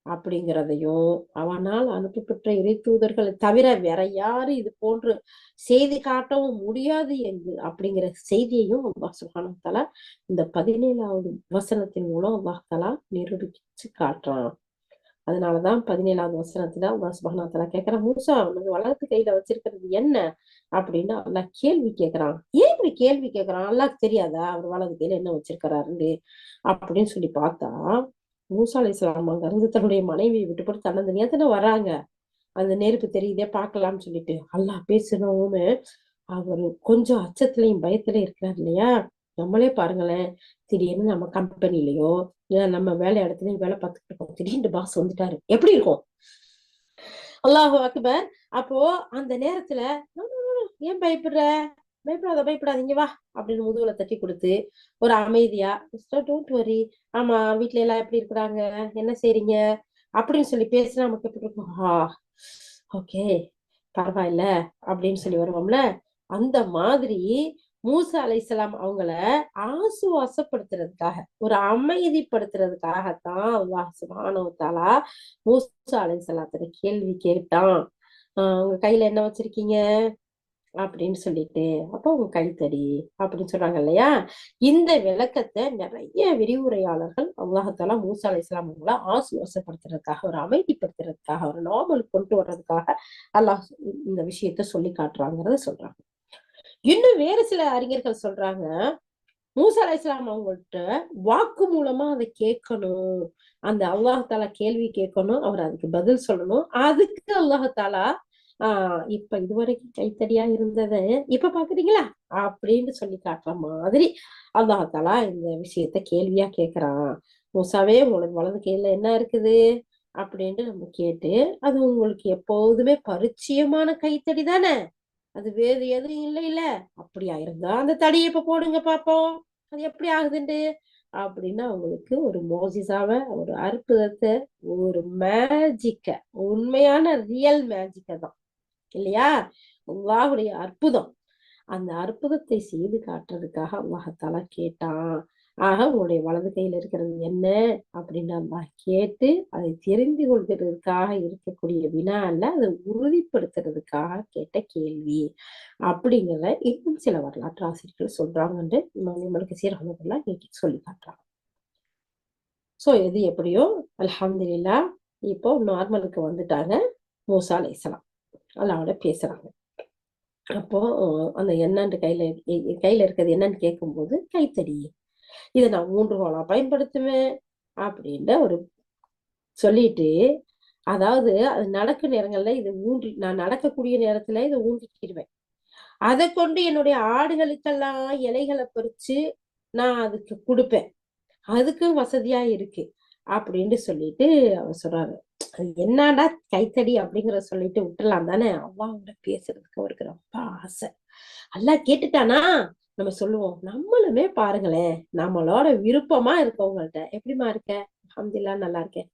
அப்படிங்கிறதையும், அவனால் அனுப்பப்பெற்ற இறை தூதர்களை தவிர வேற யாரும் இது போன்று செய்தி காட்டவும் முடியாது அப்படிங்கிற செய்தியையும் அல்லாஹ் சுப்ஹானஹு வ தஆலா இந்த 17வது வசனத்தின் மூலம் அல்லாஹ் தஆலா நிரூபிச்சு காட்டுறான். அதனாலதான் 17வது வசனத்துல அல்லாஹ் சுப்ஹானஹு வ தஆலா கேட்கிறான், மூசா உனக்கு வலது கையில வச்சிருக்கிறது என்ன அப்படின்னு அல்லாஹ் கேள்வி கேட்கிறான். ஏன் இப்படி கேள்வி கேட்கிறான்? அல்லாஹ்க்கு தெரியாதா அவர் வலது கையில என்ன வச்சிருக்கிறாருன்னு அப்படின்னு சொல்லி பார்த்தா, மூசா அலைஹிஸ்ஸலாம் அங்க இருந்து தன்னுடைய மனைவியை விட்டு போட்டு தன்னந்தனியா தானே வராங்க. அந்த நெருப்பு தெரியுதே பார்க்கலாம்னு சொல்லிட்டு அல்லாஹ் பேசணும்னு அவரு கொஞ்சம் அச்சத்திலையும் பயத்திலையும் இருக்கிறார் இல்லையா? நம்மளே பாருங்களேன், திடீர்னு நம்ம கம்பெனிலயோ இல்ல நம்ம வேலை இடத்துலயும் வேலை பார்த்துட்டு இருக்கோம், திடீர்னு பாஸ் வந்துட்டாரு, எப்படி இருக்கும்? அல்லாஹு அக்பர். அப்போ அந்த நேரத்துல ஏன் பயப்படுற, பயப்படாதீங்க வா அப்படின்னு முதுகுல தட்டி கொடுத்து ஒரு அமைதியா டோன்ட் வரி, ஆமா வீட்ல எல்லாம் எப்படி இருக்கிறாங்க, என்ன செய்றீங்க அப்படின்னு சொல்லி பேசினா நமக்கு எப்படி இருக்கும்? ஓகே பரவாயில்ல அப்படின்னு சொல்லி வருவோம்ல. அந்த மாதிரி மூசா அலைஹிஸ்ஸலாம் அவங்கள ஆசுவாசப்படுத்துறதுக்காக, ஒரு அமைதிப்படுத்துறதுக்காகத்தான் அல்லாஹ் சுப்ஹானஹு வ தஆலா மூசா அலைஹிஸ்ஸலாத்துல கேள்வி கேட்டான். உங்க கையில என்ன வச்சிருக்கீங்க அப்படின்னு சொல்லிட்டு, அப்ப உங்க கைத்தடி அப்படின்னு சொல்றாங்க இல்லையா? இந்த விளக்கத்தை நிறைய விரிவுரையாளர்கள் அல்லாஹ் தஆலா மூசா அலைஹிஸ்ஸலாம் அவங்கள ஆசுவாசப்படுத்துறதுக்காக, ஒரு அமைதிப்படுத்துறதுக்காக, ஒரு நார்மலுக்கு கொண்டு வர்றதுக்காக அல்லாஹ் இந்த விஷயத்த சொல்லி காட்டுறாங்கிறத சொல்றாங்க. இன்னும் வேறு சில அறிஞர்கள் சொல்றாங்க, மூசா அலைஹிஸ்ஸலாம் அவங்கள்ட்ட வாக்கு மூலமா அதை கேட்கணும், அந்த அல்லாஹ் தஆலா கேள்வி கேட்கணும், அவர் அதுக்கு பதில் சொல்லணும். அதுக்கு அல்லாஹ் தஆலா இப்ப இதுவரைக்கும் கைத்தடியா இருந்தத இப்ப பாக்குறீங்களா அப்படின்னு சொல்லி காட்டுற மாதிரி அல்லாஹ் தஆலா இந்த விஷயத்த கேள்வியா கேக்குறான். மூசாவே உங்களுக்கு வலது கையில என்ன இருக்குது அப்படின்ட்டு நம்ம கேட்டு, அது உங்களுக்கு எப்போதுமே பரிச்சயமான கைத்தடி தானே, அது வேறு எதுவும் இல்லைல்ல, அப்படியா இருந்தா அந்த தடியை இப்ப போடுங்க பாப்போம், அது எப்படி ஆகுதுண்டு அப்படின்னு அவங்களுக்கு ஒரு மோசிசாவ, ஒரு அற்புதத்தை, ஒரு மேஜிக்க, உண்மையான ரியல் மேஜிக்க தான் இல்லையா, அல்லாஹ்வுடைய அற்புதம். அந்த அற்புதத்தை செய்து காட்டுறதுக்காக அல்லாஹ் தஆலா கேட்டான். ஆக உன்னுடைய வலது கையில இருக்கிறது என்ன அப்படின்னு அல்லாஹ் கேட்டு அதை தெரிந்து கொள்கிறதுக்காக இருக்கக்கூடிய வினா அல்ல, அதை உறுதிப்படுத்துறதுக்காக கேட்ட கேள்வி அப்படிங்கிறத இன்னும் சில வரலாற்று ஆசிரியர்கள் சொல்றாங்கன்னு நம்மளுக்கு சீரகமெல்லாம் சொல்லி காட்டுறாங்க. சோ எது எப்படியோ அல்ஹம்துலில்லாஹ் இப்போ நார்மலுக்கு வந்துட்டாங்க மூசா அலைஹிஸ்ஸலாம், அல்லாஹ்வோட பேசுறாங்க. அப்போ அந்த என்னன்னு கையில இருக்கிறது என்னன்னு கேட்கும்போது கைத்தடி, இதை நான் ஊன்றுகோலா பயன்படுத்துவேன் அப்படின்னு அவரு சொல்லிட்டு, அதாவது அது நடக்கும் நேரங்கள்ல இதை நான் நடக்கக்கூடிய நேரத்துல இதை ஊன்றிக்கிடுவேன், அதை கொண்டு என்னுடைய ஆடுகளுக்கெல்லாம் இலைகளை பறிச்சு நான் அதுக்கு கொடுப்பேன், அதுக்கும் வசதியா இருக்கு அப்படின்னு சொல்லிட்டு அவர் சொல்றாரு. அது என்னடா கைத்தடி அப்படிங்கிற சொல்லிட்டு விட்டுலாம் தானே, அல்லாஹ்வோட பேசுறதுக்கு அவருக்கு ரொம்ப ஆசை. அல்லாஹ் கேட்டுட்டானா நம்ம சொல்லுவோம். நம்மளுமே பாருங்களேன், நம்மளோட விருப்பமா இருக்கவங்கள்ட்ட எப்படிமா இருக்க, அல்ஹம்துலில்லாஹ் நல்லா இருக்கேன்,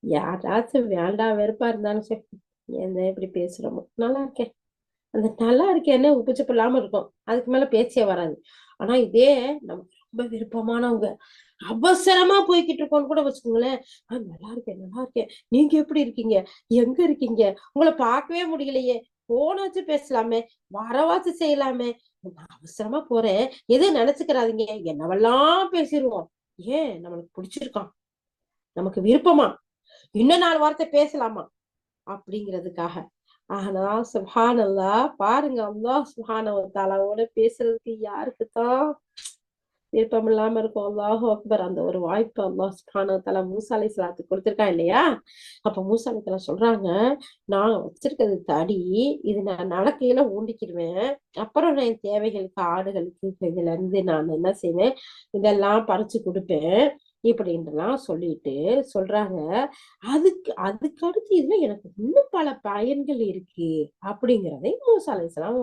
யாராச்சும் வேண்டா வெறுப்பா இருந்தாலும் சரி, என்ன எப்படி பேசுறோமோ நல்லா இருக்கேன், அந்த நல்லா இருக்கேன்னு உப்புச்சப்பு இல்லாம இருக்கும், அதுக்கு மேல பேச்சே வராது. ஆனா இதே நமக்கு ரொம்ப விருப்பமானவங்க அவசரமா போய்கிட்டு இருக்கோம்னு கூட வச்சுக்கோங்களேன், நல்லா இருக்கேன் நல்லா இருக்கேன், நீங்க எப்படி இருக்கீங்க, எங்க இருக்கீங்க, உங்களை பார்க்கவே முடியலையே, போனாச்சும் பேசலாமே, வரவாச்சும் செய்யலாமே, நான் அவசரமா போறேன் எதுவும் நினைச்சுக்கிறாதீங்க, என்னவெல்லாம் பேசிடுவோம். ஏன் நம்மளுக்கு பிடிச்சிருக்கான், நமக்கு விருப்பமா, இன்னும் 4 வார்த்தை பேசலாமா அப்படிங்கிறதுக்காக. ஆனா சுப்ஹானல்லாஹ், பாருங்க அல்லாஹ் சுப்ஹானஹு வ தஆலாவோட பேசுறதுக்கு யாருக்குத்தான் விருப்பம் இல்லாம இருக்கும். அல்லாஹு அக்பர். அந்த ஒரு வாய்ப்பு அல்லாஹ் சுப்ஹானஹு வ தஆலா மூசா அலைஹிஸ்ஸலாத்துக்கு கொடுத்திருக்கான் இல்லையா? அப்ப மூசா அலைஹிஸ்ஸலாம் சொல்றாங்க, நான் வச்சிருக்கிறது தடி, இது நான் நடக்கையில ஊண்டிக்கிடுவேன், அப்புறம் நான் என் தேவைகளுக்கு ஆடுகளுக்கு இதுல இருந்து நான் என்ன செய்வேன், இதெல்லாம் பறிச்சு கொடுப்பேன், இப்படின்ட்டுலாம் சொல்லிட்டு சொல்றாங்க. அதுக்கு அடுத்து இதுல எனக்கு இன்னும் பல பயன்கள் இருக்கு அப்படிங்கிறதை மூசா அலைஹிஸ்ஸலாம்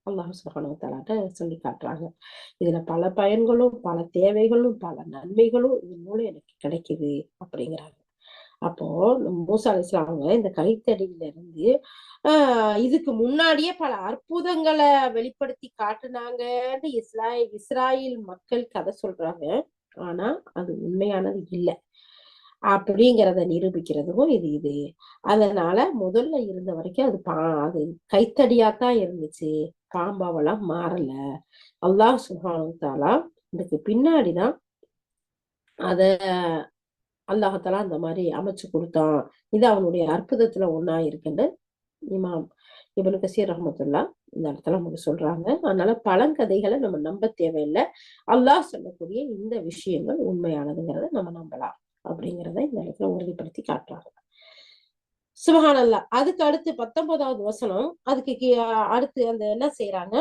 அல்லாஹ் சுப்ஹானஹு வ தஆலாட்ட சொல்லி காட்டுறாங்க. இதுல பல பயன்களும், பல தேவைகளும், பல நன்மைகளும் இது மூலம் எனக்கு கிடைக்குது அப்படிங்கிறாங்க. அப்போ மூசா அலைஹிஸ்ஸலாம் அவங்க இந்த கைத்தடியில இருந்து இதுக்கு முன்னாடியே பல அற்புதங்களை வெளிப்படுத்தி காட்டுனாங்கன்னு இஸ்ராயேல் மக்கள் கதை சொல்றாங்க. ஆனா அது உண்மையானது இல்ல அப்படிங்கிறத நிரூபிக்கிறதுக்கும் இது அதனால முதல்ல இருந்த வரைக்கும் அது கைத்தடியாத்தான் இருந்துச்சு, பாம்பாவெல்லாம் மாறல. அல்லாஹ் சுப்ஹானஹு வ தஆலா இதுக்கு பின்னாடிதான் அத அல்லாஹாலா அந்த மாதிரி அமைச்சு கொடுத்தான். இது அவனுடைய அற்புதத்துல ஒண்ணா இருக்குன்னு இமாம் இப்னு கஸீர் ரஹ்மத்துல்லாஹ் இந்த இடத்துல நமக்கு சொல்றாங்க. அதனால பழங்கதைகளை நம்ம நம்ப தேவையில்லை. அல்லாஹ் சொல்லக்கூடிய இந்த விஷயங்கள் உண்மையானதுங்கிறத நம்ம நம்பலாம் அப்படிங்கிறத இந்த இடத்துல உறுதிப்படுத்தி காட்டுறாங்க. சுப்ஹானல்லாஹ். அதுக்கு அடுத்து 19வது வசனம். அதுக்கு அடுத்து அந்த என்ன செய்யறாங்க,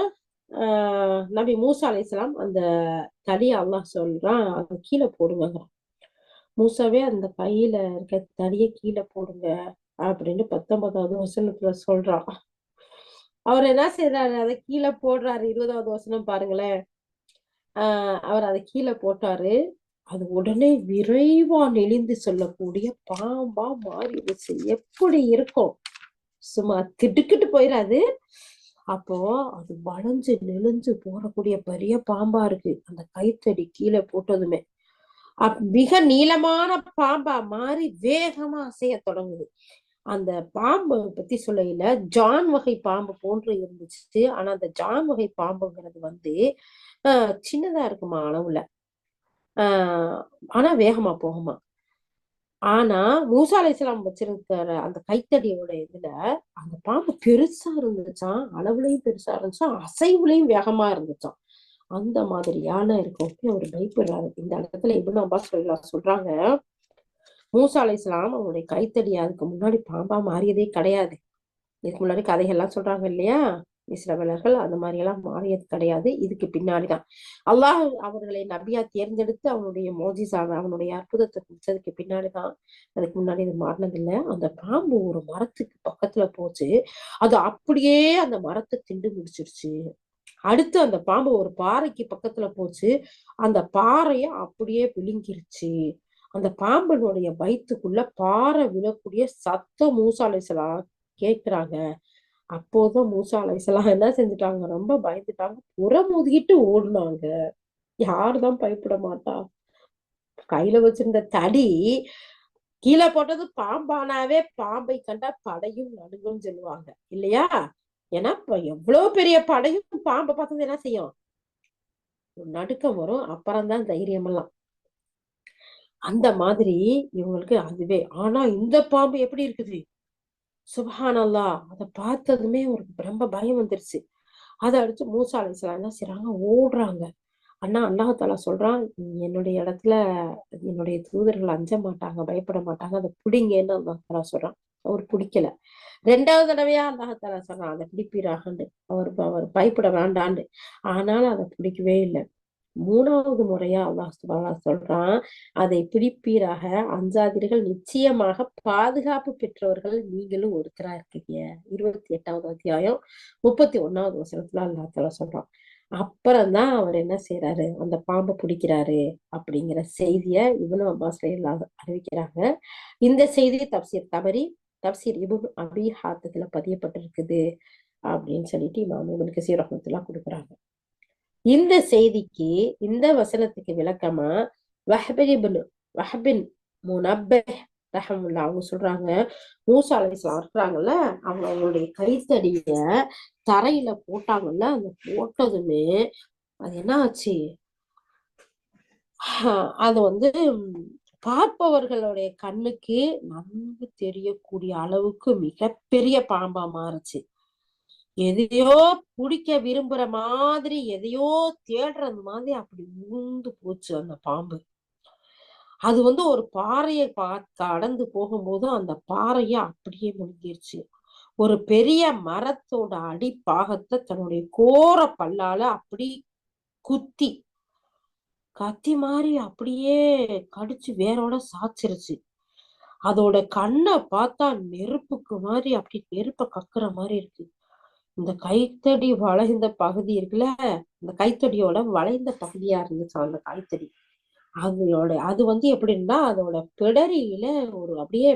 நபி மூசா அலைஹிஸ்ஸலாம் அந்த தடியை அல்லாஹ் சொல்றான் அதை கீழே போடுங்க. மூசாவே அந்த கையில இருக்க தடியை கீழே போடுங்க அப்படின்னு 19வது வசனத்துல சொல்றான். அவர் என்ன செய்யறாரு, அதை கீழே போடுறாரு. 20வது வசனம் பாருங்களேன். அவர் அதை கீழே போட்டாரு. அது உடனே விரைவா நெளிந்து சொல்லக்கூடிய பாம்பா மாறிடுச்சு. எப்படி இருக்கும், சும்மா திடுக்கிட்டு போயிடாது. அப்போ அது வளைஞ்சு நெளிஞ்சு போறக்கூடிய பெரிய பாம்பா இருக்கு. அந்த கைத்தடி கீழே போட்டதுமே மிக நீளமான பாம்பா மாறி வேகமா அசைய தொடங்குது. அந்த பாம்பு பத்தி சொல்லையில ஜான் வகை பாம்பு போன்று இருந்துச்சு. ஆனா அந்த ஜான் வகை பாம்புங்கிறது சின்னதா இருக்குமா அளவுல. ஆனா வேகமா போகுமா. ஆனா மூசா அலைஹிஸ்ஸலாம் வச்சிருக்கிற அந்த கைத்தடியோட இதுல அந்த பாம்பு பெருசா இருந்துச்சாம், அளவுலயும் பெருசா இருந்துச்சாம், அசைவுலயும் வேகமா இருந்துச்சாம். அந்த மாதிரியான இருக்கும். அவர் பயப்படுறாரு. இந்த இடத்துல இப்னு அப்பாஸ் சொல்றாங்க, மூசா அலைஹிஸ்ஸலாம் அவங்களுடைய கைத்தடி அதுக்கு முன்னாடி பாம்பா மாறியதே கிடையாது. இதுக்கு முன்னாடி கதைகள்லாம் சொல்றாங்க இல்லையா, இஸ்ரவேலர்கள் அந்த மாதிரி எல்லாம் மாறியது கிடையாது. இதுக்கு பின்னாடிதான் அல்லாஹ் அவர்களை நபியா தேர்ந்தெடுத்து அவனுடைய மோஜிசாவை அவனுடைய அற்புதத்தை கொடுத்ததுக்கு பின்னாடிதான். அதுக்கு முன்னாடி இது மாறினது இல்லை. அந்த பாம்பு ஒரு மரத்துக்கு பக்கத்துல போச்சு. அது அப்படியே அந்த மரத்தை திண்டு முடிச்சிருச்சு. அடுத்து அந்த பாம்பு ஒரு பாறைக்கு பக்கத்துல போச்சு. அந்த பாறைய அப்படியே விழுங்கிருச்சு. அந்த பாம்பனுடைய வயிற்றுக்குள்ள பாறை விழக்கூடிய சத்தம் மூசா அலைஹிஸ்ஸலாம் கேக்குறாங்க. அப்போதான் மூசா அலைஹிஸ்ஸலாம் என்ன செஞ்சுட்டாங்க, ரொம்ப பயந்துட்டாங்க. புறமுதுகிட்டு ஓடுனாங்க. யாருதான் பயப்பட மாட்டா. கையில வச்சிருந்த தடி கீழே போட்டது பாம்பானாவே பாம்பை கண்டா படையும் நடுங்கும் சொல்லுவாங்க இல்லையா. ஏன்னா இப்ப எவ்வளவு பெரிய படையும் பாம்பை பார்த்தது என்ன செய்யும், நடுக்கம் வரும். அப்புறம்தான் தைரியம் எல்லாம். அந்த மாதிரி இவங்களுக்கு அதுவே. ஆனா இந்த பாம்பு எப்படி இருக்குது, சுப்ஹானல்லாஹ். அதை பார்த்ததுமே ஒரு ரொம்ப பயம் வந்துருச்சு. அதை அடுத்து மூசா அலைஹிஸ்ஸலாம் என்ன செய்றாங்க, ஓடுறாங்க. அண்ணா அல்லாஹ் தஆலா சொல்றான், என்னுடைய இடத்துல என்னுடைய தூதர்கள் அஞ்ச மாட்டாங்க, பயப்பட மாட்டாங்க, அதை பிடிங்கன்னு அல்லாஹ் தஆலா சொல்றான். அவர் பிடிக்கல. 2வது தடவையா அல்லாஹ் தஆலா சொல்றான், அதை பிடிப்பீராகண்டு. அவர் பயப்பட வேண்டாண்டு. ஆனாலும் அதை பிடிக்கவே இல்லை. 3வது முறையா அல்லாஹ் சுப்ஹானஹு சொல்றான், அதை பிடிப்பீராக, அஞ்சாதீர்கள், நிச்சயமாக பாதுகாப்பு பெற்றவர்கள் நீங்களும் ஒருத்தரா இருக்கீங்க. 28வது அத்தியாயம் 31வது வசனத்துல அல்லாஹ் தஆலா சொல்றான். அப்புறம்தான் அவர் என்ன செய்யறாரு, அந்த பாம்பை பிடிக்கிறாரு அப்படிங்கிற செய்திய இப்னு அப்பாஸ் அறிவிக்கிறாங்க. இந்த செய்தி தப்சீர் தபரி, தப்சீர் இப்னு அபி ஹாத்திம்ல பதியப்பட்டிருக்குது அப்படின்னு சொல்லிட்டு இமாம் இப்னு கஸீர் ரஹ்மத்துல்லாஹ் கொடுக்குறாங்க. இந்த செய்திக்கு, இந்த வசனத்துக்கு விளக்கமா வஹ்பின் முனப்பஹ் ரஹ்மத்துல்லாஹ் அவங்க சொல்றாங்க, மூசா அலைஹிஸ்ஸலாம் இருக்கிறாங்கல்ல, அவங்க அவங்களுடைய கைத்தடிய தரையில போட்டாங்கல்ல, அந்த போட்டதுமே அது என்ன ஆச்சு, அது பார்ப்பவர்களுடைய கண்ணுக்கு நன்கு தெரியக்கூடிய அளவுக்கு மிகப்பெரிய பாம்பா மாறுச்சு. எதையோ பிடிக்க விரும்புற மாதிரி, எதையோ தேடுறது மாதிரி அப்படி ஊந்து போச்சு அந்த பாம்பு. அது ஒரு பாறையை கடந்து போகும்போது அந்த பாறைய அப்படியே முழுங்கிருச்சு. ஒரு பெரிய மரத்தோட அடிப்பாகத்தை தன்னுடைய கோர பல்லால அப்படி குத்தி கத்தி மாதிரி அப்படியே கடிச்சு வேரோட சாச்சிருச்சு. அதோட கண்ணை பார்த்தா நெருப்புக்கு மாதிரி அப்படி நெருப்ப கக்குற மாதிரி இருக்கு. இந்த கைத்தடி வளைந்த பகுதி இருக்குல்ல, இந்த கைத்தடியோட வளைந்த பகுதியா இருந்துச்சு அந்த கைத்தடி. அது எப்படின்னா அதோட பிடரியில ஒரு அப்படியே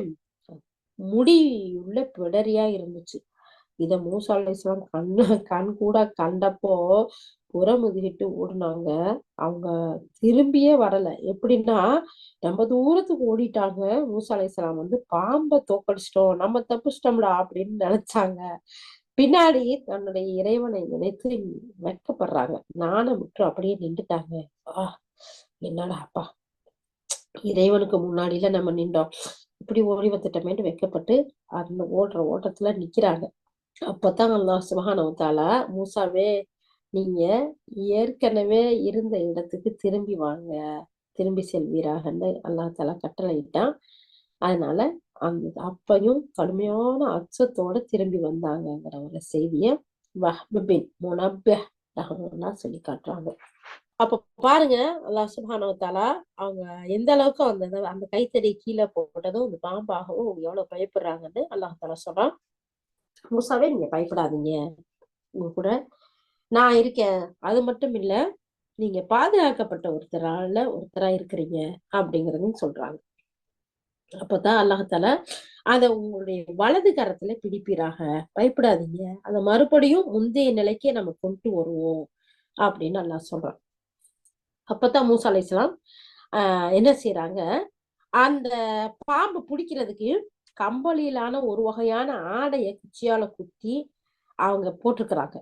முடி உள்ள பிடரியா இருந்துச்சு. இத மூசா அலைஹிஸ்ஸலாம் கண் கூட கண்டப்போ புறமுதுகிட்டு ஓடுனாங்க. அவங்க திரும்பியே வரல. எப்படின்னா ரொம்ப தூரத்துக்கு ஓடிட்டாங்க. மூசா அலைஹிஸ்ஸலாம் பாம்ப தோக்கடிச்சிட்டோம், நம்ம தப்பிச்சிட்டோம்டா அப்படின்னு நினைச்சாங்க. பின்னாடி தன்னுடைய இறைவனை நினைத்து வெட்கப்படுறாங்க. நாணம் விட்டு அப்படியே நின்றுட்டாங்க. என்னடா அப்பா, இறைவனுக்கு முன்னாடியில நம்ம நின்றோம், இப்படி ஓடி வந்துட்டோமேன்னு வெட்கப்பட்டு அந்த ஓடுற ஓட்டத்துல நிக்கிறாங்க. அப்பதான் அல்லாஹ் சுப்ஹானஹு வ தஆலா, மூசாவே நீங்க ஏற்கனவே இருந்த இடத்துக்கு திரும்பி வாங்க, திரும்பி செல்வீராகன்னு அல்லாஹ் தஆலா கட்டளையிட்டான். அதனால அப்பையும் கடுமையான அச்சத்தோட திரும்பி வந்தாங்கங்கிற ஒரு செய்திய வஹ்ப் பின் முனப்பஹ் ரஹ்மத்துல்லாஹ் சொல்லி காட்டுறாங்க. அப்ப பாருங்க, அல்லாஹ் சுப்ஹானஹு வ தஆலா அவங்க எந்த அளவுக்கு அந்த கைத்தடி கீழே போட்டதும் அந்த பாம்பாகவும் எவ்வளவு பயப்படுறாங்கன்னு அல்லாஹ் தஆலா சொல்றான். மூசாவே நீங்க பயப்படாதீங்க, உங்க கூட நான் இருக்கேன். அது மட்டும் இல்ல, நீங்க பாதுகாக்கப்பட்ட ஒருத்தரா இருக்கிறீங்க அப்படிங்கறதையும் சொல்றாங்க. அப்பதான் அல்லாஹால அத உங்களுடைய வலது கரத்துல பிடிப்பீராக, பயப்படாதீங்க, அத மறுபடியும் முந்தைய நிலைக்கே நம்ம கொண்டு வருவோம் அப்படின்னு அல்லாஹ் சொல்றான். அப்பதான் மூசா அலைஹிஸ்ஸலாம் என்ன செய்யறாங்க, அந்த பாம்பு பிடிக்கிறதுக்கு கம்பளியிலான ஒரு வகையான ஆடைய குச்சியால குத்தி அவங்க போட்டிருக்கிறாங்க.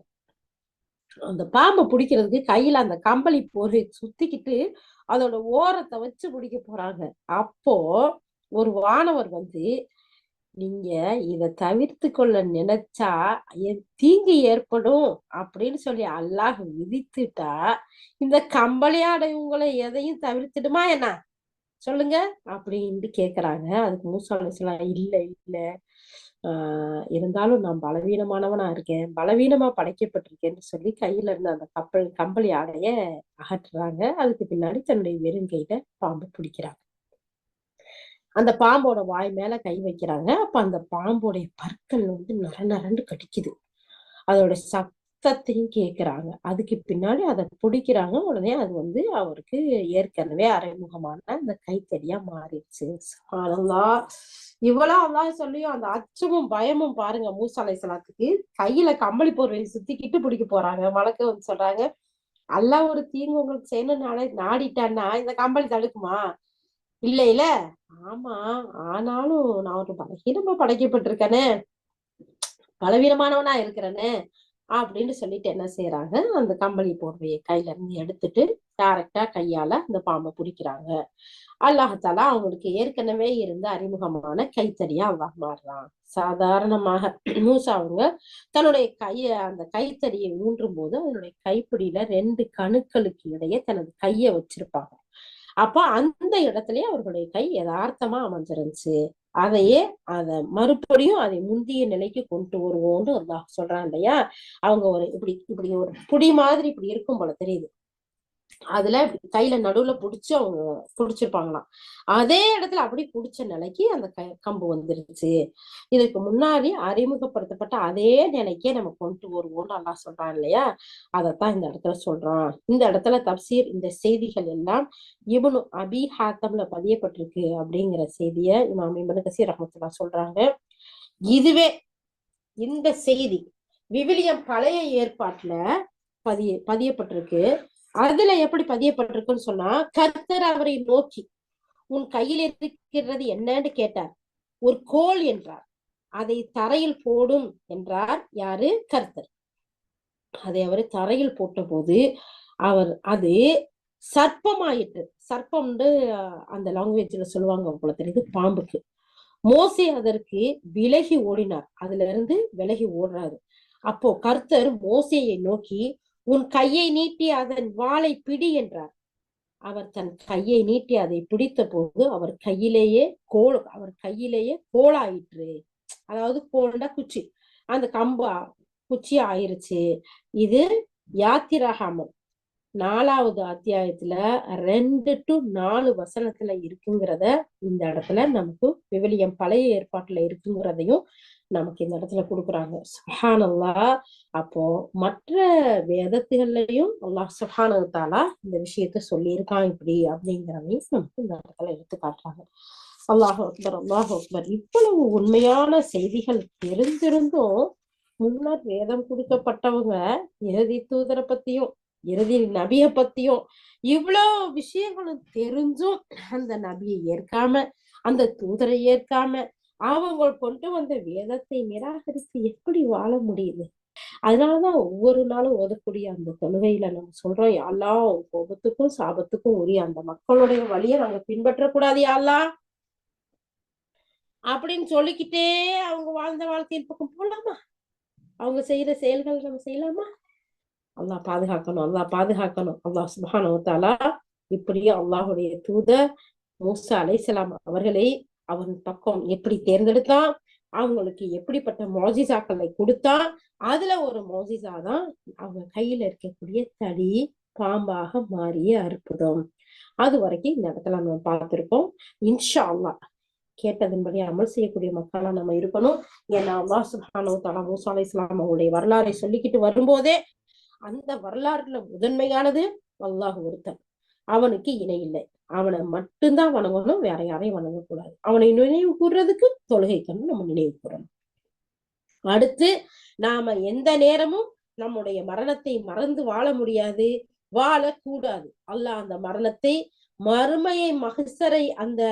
அந்த பாம்பை பிடிக்கிறதுக்கு கையில அந்த கம்பளி பொறி சுத்திக்கிட்டு அதோட ஓரத்தை வச்சு பிடிக்க போறாங்க. அப்போ ஒரு வானவர் நீங்க இத தவிர்த்து கொள்ள நினைச்சா தீங்கு ஏற்படும் அப்படின்னு சொல்லி அல்லாஹ் விதித்துட்டா, இந்த கம்பளி ஆடை உங்களை எதையும் தவிர்த்துடுமா என்ன, சொல்லுங்க அப்படின்னு கேக்குறாங்க. அதுக்கு மூசா அலைஹிஸ்ஸலாம் இல்ல இல்ல, இருந்தாலும் நான் பலவீனமானவனா இருக்கேன், பலவீனமா படைக்கப்பட்டிருக்கேன்னு சொல்லி கையில இருந்த அந்த கம்பளி ஆடைய அகற்றுறாங்க. அதுக்கு பின்னாடி தன்னுடைய வெறும் கையில பாம்பு பிடிக்கிறாங்க. அந்த பாம்போட வாய் மேல கை வைக்கிறாங்க. அப்ப அந்த பாம்போடைய பற்கள் நர நரண்டு கடிக்குது. அதோட சத்தத்தையும் கேக்குறாங்க. அதுக்கு பின்னாடி அதை பிடிக்கிறாங்க. உடனே அது அவருக்கு ஏற்கனவே அறிமுகமான அந்த கைத்தடியா மாறிடுச்சு. சுப்ஹானல்லாஹ். இவ்வளவு அல்லாஹ் சொல்லியும் அந்த அச்சமும் பயமும் பாருங்க மூசா அலைஹிஸ்ஸலாத்துக்கு. கையில கம்பளி போர்வையை சுத்திக்கிட்டு பிடிக்க போறாங்க. மலக்கு சொல்றாங்க, அல்லாஹ் ஒரு தீங்கு உங்களுக்கு செய்யணும்னு நாடிட்டான்னா இந்த கம்பளி தடுக்குமா? இல்ல இல்ல. ஆமா, ஆனாலும் நான் ஒரு பலகீனமா படைக்கப்பட்டிருக்கேனே, பலவீனமானவனா இருக்கிறேனே அப்படின்னு சொல்லிட்டு என்ன செய்யறாங்க, அந்த கம்பளி போர்வையை கையில இருந்து எடுத்துட்டு டைரக்டா கையால அந்த பாம்பை பிடிக்கிறாங்க. அல்லாஹாலா அவங்களுக்கு ஏற்கனவே இருந்த அறிமுகமான கைத்தடியா அல்லாஹ் மாறுறான். சாதாரணமாக மூசா அவங்க தன்னுடைய அந்த கைத்தடியை ஊன்றும் போது அதனுடைய கைப்பிடியில 2 கணுக்களுக்கு இடையே தனது கைய வச்சிருப்பாங்க. அப்ப அந்த இடத்துலயே அவர்களுடைய கை யதார்த்தமா அமைஞ்சிருந்துச்சு. அதையே மறுபடியும் அதை முந்திய நிலைக்கு கொண்டு வருவோம்னு அல்லாஹ் சொல்றான் இல்லையா. அவங்க இப்படி இப்படி ஒரு புடி மாதிரி இப்படி இருக்கும் போல தெரியுது. அதுல கையில நடுவுல புடிச்சு அவங்க புடிச்சிருப்பாங்களாம். அதே இடத்துல அப்படி புடிச்ச நிலைக்கு அந்த கம்பு வந்துருச்சு. இதுக்கு முன்னாடி அறிமுகப்படுத்தப்பட்ட அதே நிலைக்கே நம்ம கொண்டு வருவோம்னு அல்லாஹ் சொல்றான் இல்லையா. அதத்தான் இந்த இடத்துல சொல்றான். இந்த இடத்துல தப்சீர் இந்த செய்திகள் எல்லாம் இப்னு அபி ஹாத்தம்ல பதியப்பட்டிருக்கு அப்படிங்கிற செய்திய இமாம் இப்னு கஸீர் ரஹ்மத்துல்லாஹ் சொல்றாங்க. இதுவே இந்த செய்தி விவிலியம் பழைய ஏற்பாட்டுல பதியப்பட்டிருக்கு. அதுல எப்படி பதியப்பட்டிருக்குன்னு சொன்னா, கர்த்தர் அவரை நோக்கி உன் கையில் இருக்கிறது என்னன்னு கேட்டார். ஒரு கோல் என்றார். அதை தரையில் போடும் என்றார். யாரு? கர்த்தர். அதை அவர் தரையில் போட்ட போது அது சர்ப்பமாயிட்டு, சர்ப்பம்னு அந்த லாங்குவேஜ்ல சொல்லுவாங்க போல தெரியுது பாம்புக்கு. மோசே அதற்கு விலகி ஓடினார். அதுல இருந்து விலகி ஓடுறாரு. அப்போ கர்த்தர் மோசேயை நோக்கி உன் கையை நீட்டி அதன் வாளை பிடி என்றார். அவர் தன் கையை நீட்டி அதை பிடித்த போது அவர் கையிலேயே கோலாயிற்று. அதாவது கோல்னா குச்சி, அந்த கம்பா குச்சி ஆயிருச்சு. இது யாத்திராகமம் 4வது அத்தியாயத்துல 2 to 4 வசனத்துல இருக்குங்கிறத இந்த இடத்துல நமக்கு விவிலியம் பழைய ஏற்பாட்டுல இருக்குங்கிறதையும் நமக்கு இந்த இடத்துல கொடுக்குறாங்க. சுப்ஹானல்லாஹ். அப்போ மற்ற வேதத்துகள்லயும் அல்லாஹ் சுப்ஹானஹு தஆலா இந்த விஷயத்த சொல்லியிருக்கான் இப்படி அப்படிங்கிறதையும் நமக்கு இந்த இடத்துல எடுத்து காட்டுறாங்க. அல்லாஹ் அக்பர், அல்லாஹ் அக்பர். இவ்வளவு உண்மையான செய்திகள் தெரிஞ்சிருந்தும் முன்னர் வேதம் கொடுக்கப்பட்டவங்க இறுதி தூதரை பத்தியும் இறுதி நபிய பத்தியும் இவ்வளவு விஷயங்களும் தெரிஞ்சும் அந்த நபியை ஏற்காம, அந்த தூதரை ஏற்காம, அவங்க கொண்டு வந்த வேதத்தை நிராகரித்து எப்படி வாழ முடியுது? அதனாலதான் ஒவ்வொரு நாளும் ஓதக்கூடிய அந்த தொழுகையில நம்ம சொல்றோம், யா அல்லாஹ் கோபத்துக்கும் சாபத்துக்கும் உரிய அந்த மக்களுடைய வழியை நாங்க பின்பற்றக்கூடாது யா அல்லாஹ் அப்படின்னு சொல்லிக்கிட்டே அவங்க வாழ்ந்த வாழ்க்கையின் பக்கம் போலாமா? அவங்க செய்யற செயல்கள் நம்ம செய்யலாமா? அல்லாஹ் பாதுகாக்கணும், அல்லாஹ் பாதுகாக்கணும். அல்லாஹ் சுப்ஹானஹு வ தஆலா இப்படியே அல்லாஹுடைய தூதர் மூசா அலைஹிஸ்ஸலாம் அவர்களை அவன் பக்கம் எப்படி தேர்ந்தெடுத்தான், அவங்களுக்கு எப்படிப்பட்ட மோஜிசாக்களை கொடுத்தான். அதுல ஒரு மோஜிசா தான் அவங்க கையில இருக்கக்கூடிய தடி பாம்பாக மாறிய அற்புதம். அது வரைக்கும் இந்த இடத்துல நம்ம பார்த்திருக்கோம். இன்ஷா அல்லாஹ் கேட்டதன்படி அமல் செய்யக்கூடிய மக்களா நம்ம இருக்கணும். ஏன்னா அல்லாஹ் சுப்ஹானஹு வ தஆலா மூசா அலைஹிஸ்ஸலாம் அவங்களுடைய வரலாறை சொல்லிக்கிட்டு வரும்போதே அந்த வரலாறுல முதன்மையானது அல்லாஹ் ஒருத்தன், அவனுக்கு இணை இல்லை, அவனை மட்டும்தான் வணங்கணும், வேற யாரையும் வணங்கக்கூடாது. அவனை நினைவு கூறுறதுக்கு தொழுகைக்கணும் நம்ம நினைவு கூறணும். அடுத்து நாம எந்த நேரமும் நம்முடைய மரணத்தை மறந்து வாழ முடியாது, வாழக்கூடாது. அல்லாஹ் அந்த மரணத்தை, மறுமையை, மகசரை, அந்த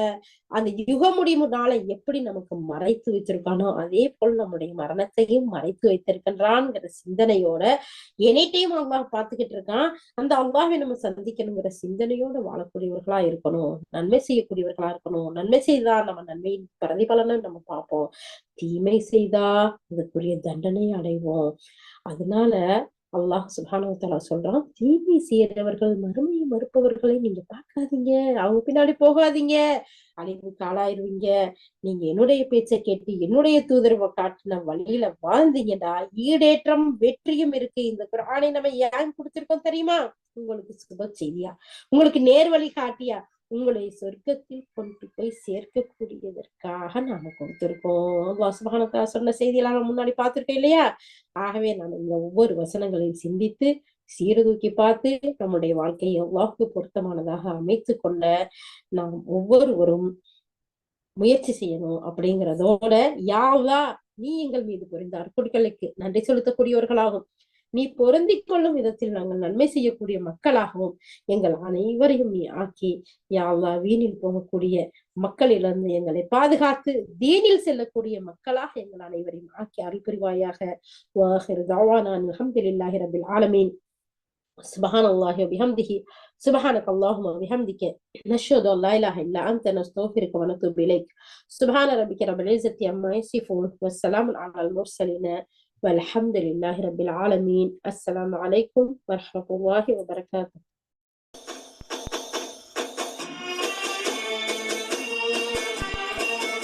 அந்த யுக முடிவு நாளை எப்படி நமக்கு மறைத்து வச்சிருக்கானோ அதே போல் நம்முடைய மரணத்தையும் மறைத்து வைத்திருக்கின்றான்ங்கிற சிந்தனையோட எனி டைம் அல்லாஹ் பார்த்துக்கிட்டு இருக்கான். அந்த அல்லாஹ்வை நம்ம சந்திக்கணுங்கிற சிந்தனையோட வாழக்கூடியவர்களா இருக்கணும், நன்மை செய்யக்கூடியவர்களா இருக்கணும். நன்மை செய்தா நம்ம நன்மையின் பிரதிபலனை நம்ம பார்ப்போம், தீமை செய்தா அதுக்குரிய தண்டனை அடைவோம். அதனால அல்லாஹ் சுப்ஹானஹு வ தஆலா சொல்றான், தீமை செய்யறவர்கள், மறுமையை மறுப்பவர்களை நீங்க பார்க்காதீங்க, அவங்க பின்னாடி போகாதீங்க, அழிவுக்கு ஆளாயிருவீங்க. நீங்க என்னுடைய பேச்சை கேட்டு என்னுடைய தூதரவை காட்டின வழியில வாழ்ந்தீங்கடா, ஈடேற்றம் வெற்றியும் இருக்கு. இந்த குர்ஆனை நம்ம ஏன் கொடுத்திருக்கோம் தெரியுமா? உங்களுக்கு சுப செய்தியா, உங்களுக்கு நேர்வழி காட்டியா, உங்களை சொர்க்கத்தில் கொண்டு போய் சேர்க்கக்கூடியதற்காக நாம கொடுத்திருக்கோம். அல்லாஹ் சுப்ஹானஹு வ தஆலா சொன்ன செய்தியெல்லாம் நம்ம முன்னாடி பார்த்திருக்கோம் இல்லையா? ஆகவே நாம் இந்த ஒவ்வொரு வசனங்களையும் சிந்தித்து சீர்தூக்கி பார்த்து நம்முடைய வாழ்க்கையை அல்லாஹ்வுக்கு பொருத்தமானதாக அமைத்து கொள்ள நாம் ஒவ்வொருவரும் முயற்சி செய்யணும். அப்படிங்கிறதோட யா அல்லாஹ் நீ எங்கள் மீது புரிந்த அற்புதங்களுக்கு நன்றி செலுத்தக்கூடியவர்களாகும், நீ பொருந்திக் கொள்ளும் விதத்தில் நாங்கள் நன்மை செய்யக்கூடிய மக்களாகவும் எங்கள் அனைவரையும் நீ ஆக்கி, யா அல்லாஹ் வீணில் போகக்கூடிய மக்களிலிருந்து எங்களை பாதுகாத்து தீனில் செல்லக்கூடிய மக்களாக எங்கள் அனைவரையும் ஆக்கி அருள் புரிவாயாக. வாஹிரு தஅவானா அல்ஹம்துலில்லாஹி ரப்பில் ஆலமீன். சுப்ஹானல்லாஹி வ பிஹம்திஹி, சுப்ஹானக அல்லாஹும்ம வ பிஹம்திக, நஷ்ஹது அல்லா இலாஹ இல்லா அன்த, நஸ்தக்ஃபிருக வ நத்தூபு இலைக். சுப்ஹான ரப்பிக ரப்பில் இஸ்ஸத்தி அம்மா யசிஃபூன், வஸ்ஸலாமுன் அலல் முர்ஸலீன, வல்ஹம்துலில்லாஹி ரப்பில் ஆலமீன். அஸ்ஸலாமு அலைக்கும் வரஹ்மத்துல்லாஹி வ பரகாத்துஹு.